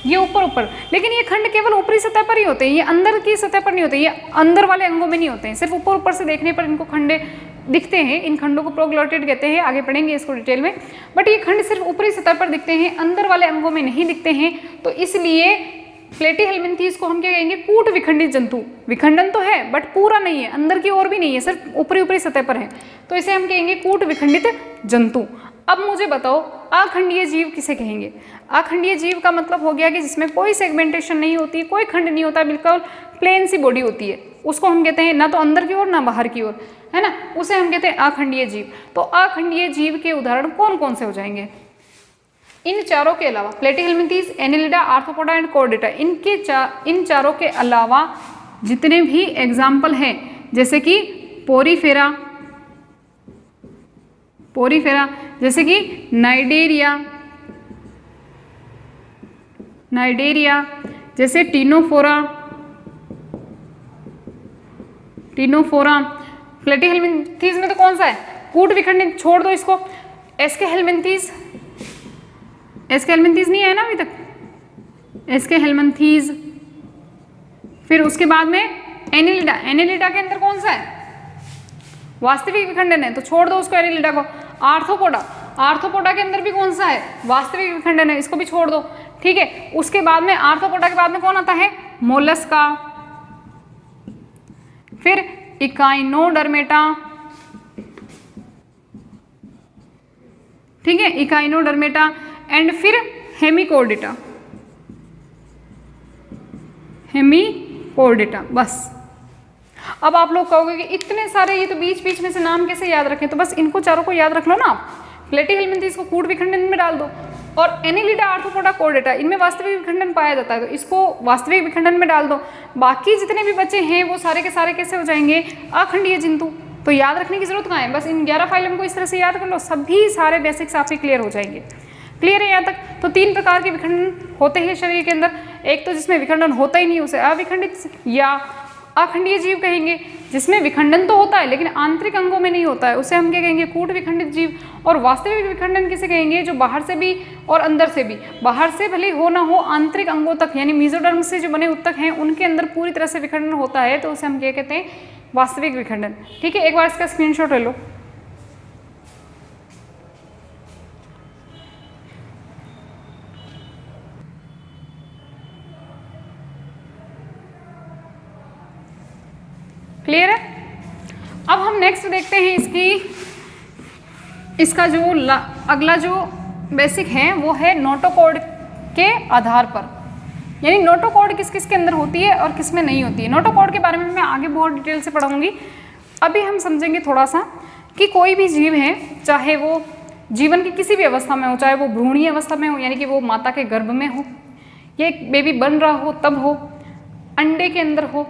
ये ऊपर ऊपर, लेकिन ये खंड केवल ऊपरी सतह पर ही होते हैं, ये अंदर की सतह पर नहीं होते, ये अंदर वाले अंगों में नहीं होते हैं, सिर्फ ऊपर ऊपर से देखने पर इनको खंडे दिखते हैं। इन खंडों को प्रोग्लोटिड कहते हैं, आगे पढ़ेंगे इसको डिटेल में। बट ये खंड सिर्फ ऊपरी सतह पर दिखते हैं, अंदर वाले अंगों में नहीं दिखते हैं, तो इसलिए प्लेटीहेल्मिन्थीज को हम क्या कहेंगे? कूट विखंडित जंतु। विखंडन तो है बट पूरा नहीं है, अंदर की ओर भी नहीं है, सिर्फ ऊपरी ऊपरी सतह पर है, तो इसे हम कहेंगे कूट विखंडित जंतु। अब मुझे बताओ अखंडीय जीव किसे कहेंगे? अखंडीय जीव का मतलब हो गया कि जिसमें कोई सेगमेंटेशन नहीं होती, कोई खंड नहीं होता, बिल्कुल प्लेन सी बॉडी होती है, उसको हम कहते हैं ना तो अंदर की ओर ना बाहर की ओर, है ना, उसे हम कहते हैं अखंडीय जीव। तो अखंडीय जीव के उदाहरण कौन कौन से हो जाएंगे? इन चारों के अलावा प्लेटीहेल्मिन्थीज, एनेलिडा, आर्थ्रोपोडा एंड कोरडेटा, इन चारों के अलावा जितने भी एग्जाम्पल हैं, जैसे कि पोरीफेरा, पोरीफेरा, जैसे कि नाइडेरिया, नाइडेरिया, जैसे टीनोफोरा, टीनोफोरा। प्लेटीहेल्मिन्थीज में तो कौन सा है? कूट विखंडित, छोड़ दो इसको। एस्केहेल्मिन्थीज, एस्केहेल्मिन्थीज नहीं है ना अभी तक, एस्केहेल्मिन्थीज। फिर उसके बाद में एनेलिडा, एनेलिडा के अंदर कौन सा है? वास्तविक विखंडन है, तो छोड़ दो उसको, एनेलिडा को। आर्थ्रोपोडा, आर्थ्रोपोडा के अंदर भी कौन सा है, वास्तविक विखंडन है, इसको भी छोड़ दो, ठीक है। उसके बाद में आर्थ्रोपोडा के बाद में कौन आता है, मोलस्का, फिर इकाइनोडर्मेटा, ठीक है, इकाइनोडर्मेटा, एंड फिर हेमिकोर्डेटा, हेमिकोर्डेटा। बस अब आप लोग कहोगे कि इतने सारे, ये तो बीच बीच में से नाम कैसे याद रखें, तो बस इनको चारों को याद रख लो ना आप। प्लेटिहेल्मिन्थेस को कूट विखंडन में डाल दो, और एनेलिडा, आर्थ्रोपोडा, कोर्डेटा, इनमें वास्तविक विखंडन पाया जाता है, तो इसको वास्तविक विखंडन में डाल दो। बाकी जितने भी बचे हैं वो सारे के सारे कैसे हो जाएंगे, अखंडीय जंतु। तो याद रखने की जरूरत कहाँ है, बस इन 11 फाइलम को इस तरह से याद कर लो, सभी सारे बेसिक्स आपके क्लियर हो जाएंगे। क्लियर है यहाँ तक? तो 3 प्रकार के विखंडन होते हैं शरीर के अंदर। एक तो जिसमें विखंडन होता ही नहीं, उसे अविखंडित या अखंडीय जीव कहेंगे। जिसमें विखंडन तो होता है लेकिन आंतरिक अंगों में नहीं होता है, उसे हम क्या कहेंगे, कूट विखंडित जीव। और वास्तविक विखंडन किसे कहेंगे, जो बाहर से भी और अंदर से भी, बाहर से भले हो ना हो, आंतरिक अंगों तक यानी मेसोडर्म से जो बने उत्तक हैं उनके अंदर पूरी तरह से विखंडन होता है, तो उसे हम क्या कहते हैं, वास्तविक विखंडन। ठीक है, एक बार इसका स्क्रीनशॉट ले लो। क्लियर है? अब हम नेक्स्ट देखते हैं इसका जो अगला जो बेसिक है वो है नोटोकॉर्ड के आधार पर, यानी नोटोकॉर्ड किस किस के अंदर होती है और किस में नहीं होती है। नोटोकॉर्ड के बारे में मैं आगे बहुत डिटेल से पढ़ाऊंगी। अभी हम समझेंगे थोड़ा सा कि कोई भी जीव है, चाहे वो जीवन की किसी भी अवस्था में हो, चाहे वो भ्रूणीय अवस्था में हो यानी कि वो माता के गर्भ में हो, ये एक बेबी बन रहा हो तब हो, अंडे के अंदर हो,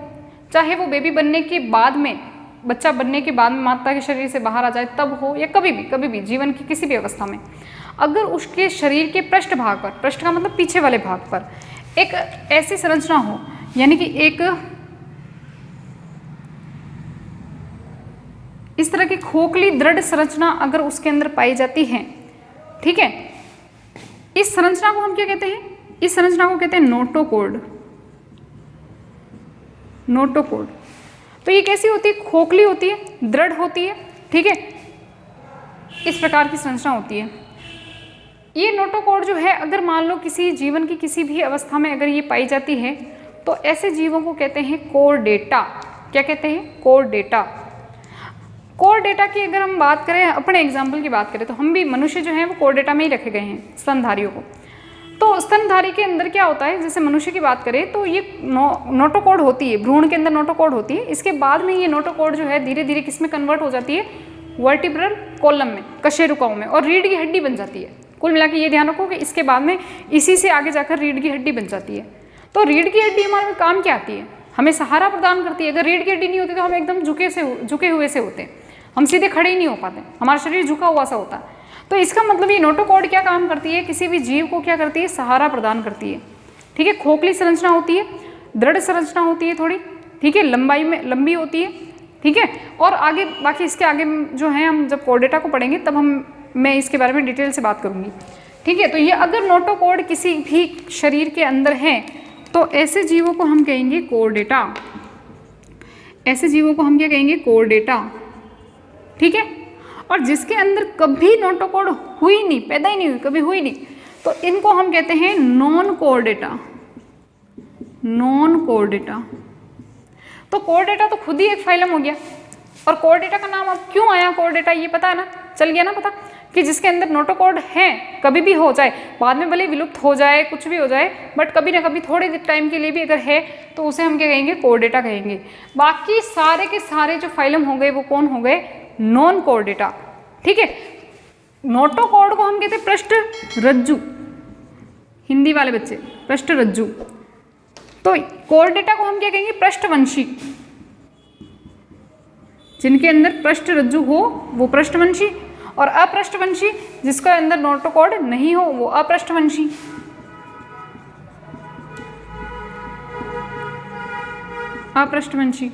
चाहे वो बेबी बनने के बाद में, बच्चा बनने के बाद में माता के शरीर से बाहर आ जाए तब हो, या कभी भी जीवन की किसी भी अवस्था में, अगर उसके शरीर के पृष्ठ भाग पर, पृष्ठ का मतलब पीछे वाले भाग पर, एक ऐसी संरचना हो, यानी कि एक इस तरह की खोखली दृढ़ संरचना अगर उसके अंदर पाई जाती है, ठीक है, इस संरचना को हम क्या कहते हैं, इस संरचना को कहते हैं नोटोकॉर्ड। नोटोकॉर्ड तो ये कैसी होती है, खोखली होती है, दृढ़ होती है, ठीक है, इस प्रकार की संरचना होती है। ये नोटोकॉर्ड जो है, अगर मान लो किसी जीवन की किसी भी अवस्था में अगर ये पाई जाती है तो ऐसे जीवों को कहते हैं कोर्डेटा। क्या कहते हैं, कोर्डेटा। कोर्डेटा की अगर हम बात करें, अपने एग्जाम्पल की बात करें, तो हम भी मनुष्य जो है वो कोर्डेटा में ही रखे गए हैं, स्तनधारियों को। तो स्तनधारी के अंदर क्या होता है, जैसे मनुष्य की बात करें तो ये नोटोकॉर्ड होती है, भ्रूण के अंदर नोटोकॉर्ड होती है। इसके बाद में ये नोटोकॉर्ड जो है धीरे धीरे किस में कन्वर्ट हो जाती है, वर्टिब्रल कॉलम में, कशेरुकाओं में, और रीढ़ की हड्डी बन जाती है। कुल मिला के ये ध्यान रखो कि इसके बाद में इसी से आगे जाकर रीढ़ की हड्डी बन जाती है। तो रीढ़ की हड्डी हमारे काम क्या आती है, हमें सहारा प्रदान करती है। अगर रीढ़ की हड्डी नहीं होती तो हम एकदम झुके हुए से होते हैं, हम सीधे खड़े ही नहीं हो पाते, हमारा शरीर झुका हुआ सा होता है। तो इसका मतलब ये नोटोकॉर्ड क्या काम करती है, किसी भी जीव को क्या करती है, सहारा प्रदान करती है। ठीक है, खोखली संरचना होती है, दृढ़ संरचना होती है थोड़ी, ठीक है, लंबाई में लंबी होती है, ठीक है। और आगे बाकी इसके आगे जो है हम जब कोर्डेटा को पढ़ेंगे तब मैं इसके बारे में डिटेल से बात करूंगी, ठीक है। तो ये अगर नोटोकॉर्ड किसी भी शरीर के अंदर है तो ऐसे जीवों को हम कहेंगे कोर्डेटा। ऐसे जीवों को हम क्या कहेंगे, कोर्डेटा, ठीक है। और जिसके अंदर कभी नोटोकॉर्ड हुई नहीं, पैदा ही नहीं हुई, कभी हुई नहीं, तो इनको हम कहते हैं नॉन कोर्डेटा। Non Chordata. तो कोर्डेटा तो खुद ही एक फाइलम हो गया, और कोर्डेटा का नाम अब क्यों आया कोर्डेटा, ये पता है ना, चल गया ना पता, कि जिसके अंदर नोटोकॉर्ड है, कभी भी हो जाए, बाद में भले विलुप्त हो जाए, कुछ भी हो जाए, बट कभी ना कभी थोड़े टाइम के लिए भी अगर है तो उसे हम क्या कहेंगे, कोर्डेटा कहेंगे। बाकी सारे के सारे जो फाइलम हो गए वो कौन हो गए, नॉन कोर्डेटा, ठीक है। नोटोकॉर्ड को हम कहते हैं पृष्ठ रज्जु, हिंदी वाले बच्चे, पृष्ठ रज्जु। तो कोर्डेटा को हम क्या कहेंगे, पृष्ठवंशी। जिनके अंदर पृष्ठ रज्जु हो वो पृष्ठवंशी, और अपृष्ठवंशी जिसके अंदर नोटोकॉर्ड नहीं हो वो अपृष्ठवंशी। अपृष्ठवंशी,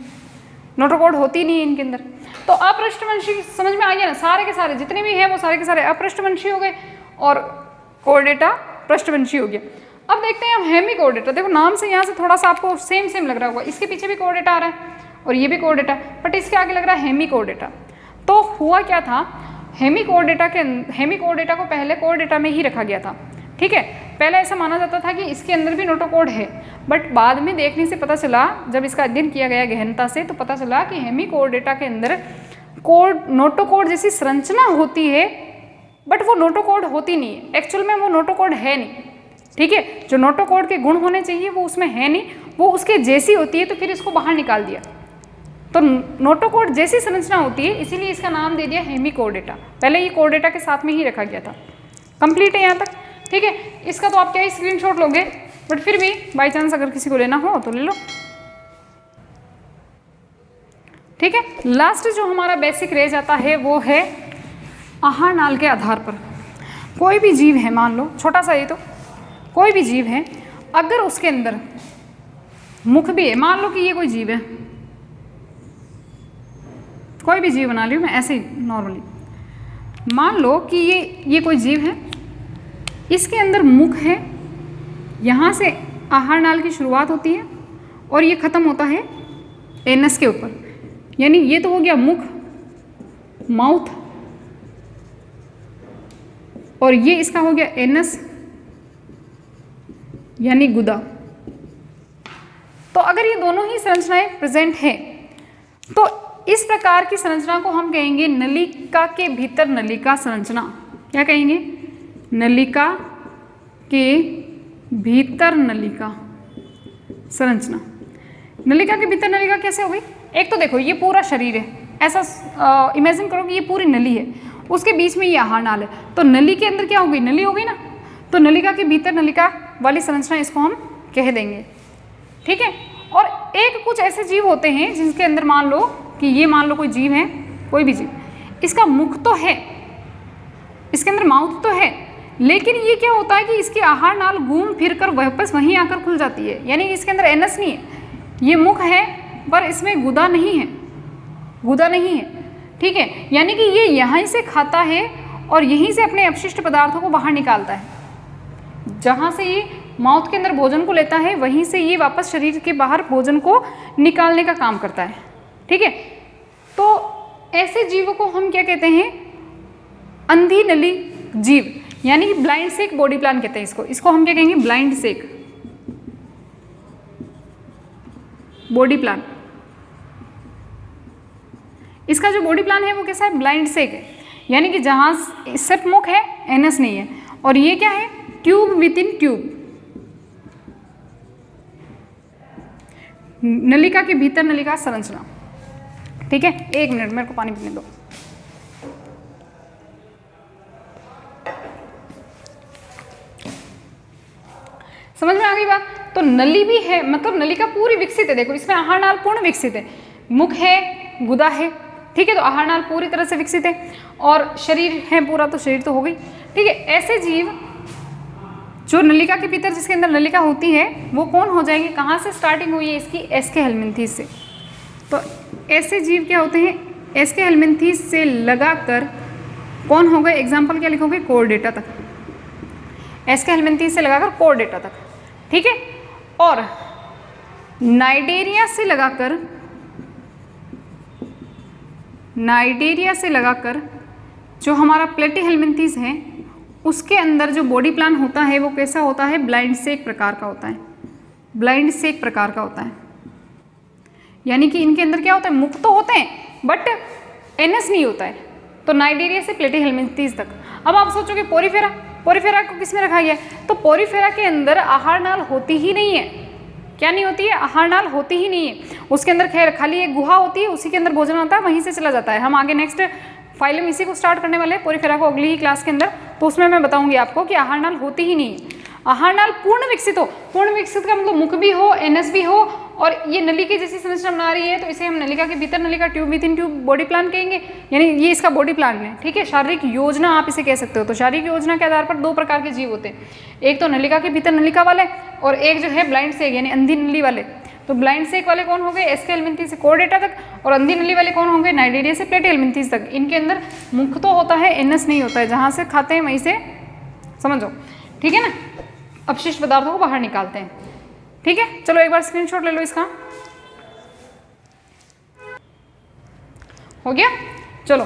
नोटोकॉर्ड होती नहीं है इनके अंदर। तो अपृष्ठवंशी समझ में आ गया ना, सारे के सारे जितने भी हैं वो सारे के सारे अपृष्ठवंशी हो गए, और कोर्डेटा पृष्ठवंशी हो गया। अब देखते हैं हम हेमिकोर्डेटा। देखो नाम से यहाँ से थोड़ा सा आपको सेम लग रहा होगा, इसके पीछे भी कोर्डेटा आ रहा है और ये भी कोर्डेटा, बट इसके आगे लग रहा है हेमिकोर्डेटा। तो हुआ क्या था, हेमिकोर्डेटा को पहले कोर्डेटा में ही रखा गया था, ठीक है। पहले ऐसा माना जाता था कि इसके अंदर भी नोटोकॉर्ड है, बट बाद में देखने से पता चला, जब इसका अध्ययन किया गया गहनता से, तो पता चला कि हेमिकोर्डेटा के अंदर नोटोकॉर्ड जैसी संरचना होती है, बट वो नोटोकॉर्ड होती नहीं है। एक्चुअल में वो नोटोकॉर्ड है नहीं, ठीक है। जो नोटोकॉर्ड के गुण होने चाहिए वो उसमें है नहीं, वो उसके जैसी होती है, तो फिर इसको बाहर निकाल दिया। तो नोटोकॉर्ड जैसी संरचना होती है, इसीलिए इसका नाम दे दिया हेमिकोर्डेटा। पहले ये कोर्डेटा के साथ में ही रखा गया था। कंप्लीट है यहाँ तक, ठीक है। इसका तो आप क्या ही स्क्रीनशॉट लोगे, बट फिर भी बाई चांस अगर किसी को लेना हो तो ले लो, ठीक है। लास्ट जो हमारा बेसिक रह जाता है वो है आहार नाल के आधार पर कोई भी जीव है, मान लो छोटा सा, ये तो कोई भी जीव है, अगर उसके अंदर मुख भी है, मान लो कि ये कोई जीव है, कोई भी जीव बना ली मैं ऐसे ही नॉर्मली, मान लो कि ये कोई जीव है, इसके अंदर मुख है, यहाँ से आहार नाल की शुरुआत होती है और ये ख़त्म होता है एनस के ऊपर, यानी ये तो हो गया मुख, माउथ, और ये इसका हो गया एनस यानी गुदा। तो अगर ये दोनों ही संरचनाएं प्रेजेंट हैं, तो इस प्रकार की संरचना को हम कहेंगे नलिका के भीतर नलिका संरचना। क्या कहेंगे? नलिका के भीतर नलिका संरचना। नलिका के भीतर नलिका कैसे हो गई? एक तो देखो ये पूरा शरीर है, ऐसा इमेजिन करो कि ये पूरी नली है, उसके बीच में ये आहार नाल है, तो नली के अंदर क्या हो गई? नली हो गई ना। तो नलिका के भीतर नलिका वाली संरचना इसको हम कह देंगे, ठीक है। और एक कुछ ऐसे जीव होते हैं जिनके अंदर मान लो कि ये मान लो कोई जीव है, कोई भी जीव, इसका मुख तो है, इसके अंदर माउथ तो है, लेकिन ये क्या होता है कि इसकी आहार नाल घूम फिर कर वापस वहीं आकर खुल जाती है, यानी इसके अंदर एनस नहीं है, ये मुख है पर इसमें गुदा नहीं है, गुदा नहीं है, ठीक है। यानी कि ये यहीं से खाता है और यहीं से अपने अपशिष्ट पदार्थों को बाहर निकालता है, जहाँ से ये माउथ के अंदर भोजन को लेता है वहीं से ये वापस शरीर के बाहर भोजन को निकालने का काम करता है, ठीक है। तो ऐसे जीवों को हम क्या कहते हैं? अंधी नली जीव, यानी कि ब्लाइंड सेक बॉडी प्लान कहते हैं इसको हम क्या कहेंगे? ब्लाइंड सेक बॉडी प्लान। इसका जो बॉडी प्लान है वो कैसा है? ब्लाइंड सेक है, यानी कि जहाँ सिर्फ मुख है, एनस नहीं है, और ये क्या है? ट्यूब विद इन ट्यूब, नलिका के भीतर नलिका संरचना, ठीक है। एक मिनट मेरे को पानी पीने दो। समझ में आ गई बात? तो नली भी है, मतलब नलिका पूरी विकसित है, देखो इसमें आहार नाल पूर्ण विकसित है, मुख है, गुदा है, ठीक है। तो आहार नाल पूरी तरह से विकसित है और शरीर है पूरा, तो शरीर तो हो गई, ठीक है। ऐसे जीव जो नलिका के भीतर जिसके अंदर नलिका होती है वो कौन हो जाएंगे? कहाँ से स्टार्टिंग हुई है इसकी? एस्के हेलमिंथीस से। तो ऐसे जीव क्या होते हैं? एस्के हेलमिंथीस से लगाकर कौन हो गए? एग्जाम्पल क्या लिखोगे? कोर्डेटा तक, एस्के हेलमिंथीस से लगाकर कोर्डेटा तक, ठीक है। और नाइडेरिया से लगाकर जो हमारा प्लेटीहेलमिंथीस है उसके अंदर जो बॉडी प्लान होता है वो कैसा होता है? ब्लाइंड सेक प्रकार का होता है, ब्लाइंड सेक प्रकार का होता है। यानी कि इनके अंदर क्या होता है? मुख तो होते हैं बट एनस नहीं होता है। तो नाइडेरिया से प्लेटीहेलमिंथीस तक। अब आप सोचोगे पोरीफेरा, पोरीफेरा को किस में रखा गया है? तो पोरीफेरा के अंदर आहार नाल होती ही नहीं है। क्या नहीं होती है? आहार नाल होती ही नहीं है। उसके अंदर खैर खाली एक गुहा होती है, उसी के अंदर भोजन आता है, वहीं से चला जाता है। हम आगे नेक्स्ट फाइलम इसी को स्टार्ट करने वाले हैं, पोरीफेरा को अगली ही क्लास के अंदर, तो उसमें मैं बताऊंगी आपको कि आहार नाल होती ही नहीं है। आहार नाल पूर्ण विकसित हो, पूर्ण विकसित का मतलब मुख भी हो, एनस भी हो, और ये नली की जैसी संरचना बना रही है, तो इसे हम नलिका के भीतर नलिका, tube with in tube body plan कहेंगे, यानी ये इसका बॉडी प्लान है, ठीक है। शारीरिक योजना आप इसे कह सकते हो। तो शारीरिक योजना के आधार पर दो प्रकार के जीव होते हैं, एक तो नलिका के भीतर नलिका वाले और एक जो है ब्लाइंड सेक यानी अंधी नली वाले। तो ब्लाइंड सेक वाले कौन हो गए? एस्के हेलमिंथीस से कोर्डेटा तक, और अंधी नली वाले कौन होंगे? नाइडेरिया से प्लेटीहेलमिंथीस तक। इनके अंदर मुख तो होता है, एनस नहीं होता है, जहाँ से खाते हैं वहीं से समझो, ठीक है ना, अपशिष्ट पदार्थों को बाहर निकालते हैं, ठीक है। चलो एक बार स्क्रीनशॉट ले लो इसका, हो गया। चलो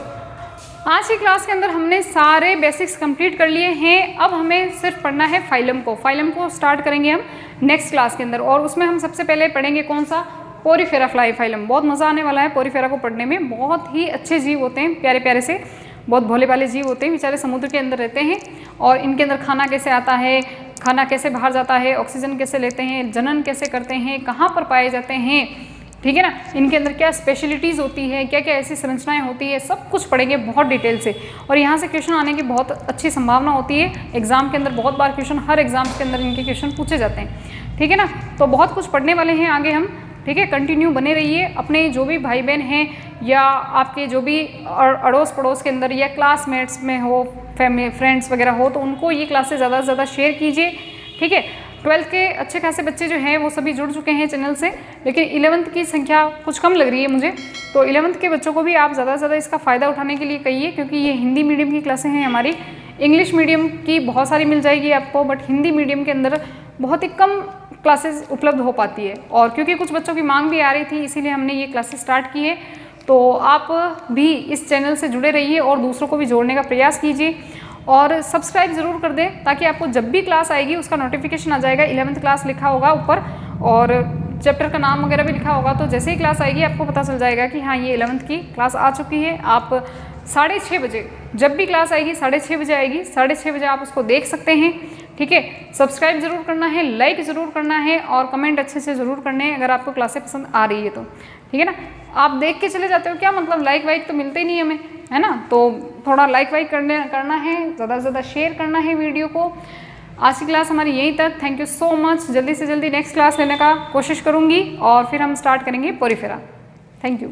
आज की क्लास के अंदर हमने सारे बेसिक्स कंप्लीट कर लिए हैं। अब हमें सिर्फ पढ़ना है फाइलम को। फाइलम को स्टार्ट करेंगे हम नेक्स्ट क्लास के अंदर, और उसमें हम सबसे पहले पढ़ेंगे कौन सा, पोरीफेरा फ्लाई फाइलम। बहुत मज़ा आने वाला है पोरीफेरा को पढ़ने में। बहुत ही अच्छे जीव होते हैं, प्यारे प्यारे से, बहुत भोले भाले जीव होते हैं, बेचारे समुद्र के अंदर रहते हैं। और इनके अंदर खाना कैसे आता है, खाना कैसे बाहर जाता है, ऑक्सीजन कैसे लेते हैं, जनन कैसे करते हैं, कहाँ पर पाए जाते हैं, ठीक है ना, इनके अंदर क्या स्पेशलिटीज़ होती है, क्या क्या ऐसी संरचनाएं होती है, सब कुछ पढ़ेंगे बहुत डिटेल से। और यहाँ से क्वेश्चन आने की बहुत अच्छी संभावना होती है। एग्जाम के अंदर बहुत बार क्वेश्चन, हर एग्जाम्स के अंदर इनके क्वेश्चन पूछे जाते हैं, ठीक है ना। तो बहुत कुछ पढ़ने वाले हैं आगे हम, ठीक है। कंटिन्यू बने रहिए। अपने जो भी भाई बहन हैं या आपके जो भी अड़ोस पड़ोस के अंदर या क्लासमेट्स में हो, फैमिली फ्रेंड्स वगैरह हो, तो उनको ये क्लासेस ज़्यादा से ज़्यादा शेयर कीजिए, ठीक है। 12th के अच्छे खासे बच्चे जो हैं वो सभी जुड़ चुके हैं चैनल से, लेकिन 11th की संख्या कुछ कम लग रही है मुझे। तो 11th के बच्चों को भी आप ज़्यादा से ज़्यादा इसका फ़ायदा उठाने के लिए कहिए, क्योंकि ये हिंदी मीडियम की क्लासें हैं हमारी। इंग्लिश मीडियम की बहुत सारी मिल जाएगी आपको, बट हिंदी मीडियम के अंदर बहुत ही कम क्लासेस उपलब्ध हो पाती है। और क्योंकि कुछ बच्चों की मांग भी आ रही थी, इसीलिए हमने ये क्लासेस स्टार्ट की है। तो आप भी इस चैनल से जुड़े रहिए और दूसरों को भी जोड़ने का प्रयास कीजिए, और सब्सक्राइब ज़रूर कर दें, ताकि आपको जब भी क्लास आएगी उसका नोटिफिकेशन आ जाएगा। 11th क्लास लिखा होगा ऊपर और चैप्टर का नाम वगैरह भी लिखा होगा, तो जैसे ही क्लास आएगी आपको पता चल जाएगा कि हाँ ये 11th की क्लास आ चुकी है। आप 6:30 बजे, जब भी क्लास आएगी 6:30 बजे आएगी, 6:30 बजे आप उसको देख सकते हैं, ठीक है। सब्सक्राइब जरूर करना है, लाइक ज़रूर करना है, और कमेंट अच्छे से ज़रूर करने हैं अगर आपको क्लासें पसंद आ रही है तो, ठीक है ना। आप देख के चले जाते हो, क्या मतलब, लाइक वाइक तो मिलते ही नहीं हमें, है ना। तो थोड़ा लाइक वाइक करना है, ज़्यादा से ज़्यादा शेयर करना है वीडियो को। आज की क्लास हमारी यहीं तक। Thank you so much. जल्दी से जल्दी नेक्स्ट क्लास लेने का कोशिश करूँगी, और फिर हम स्टार्ट करेंगे पोरीफेरा। Thank you.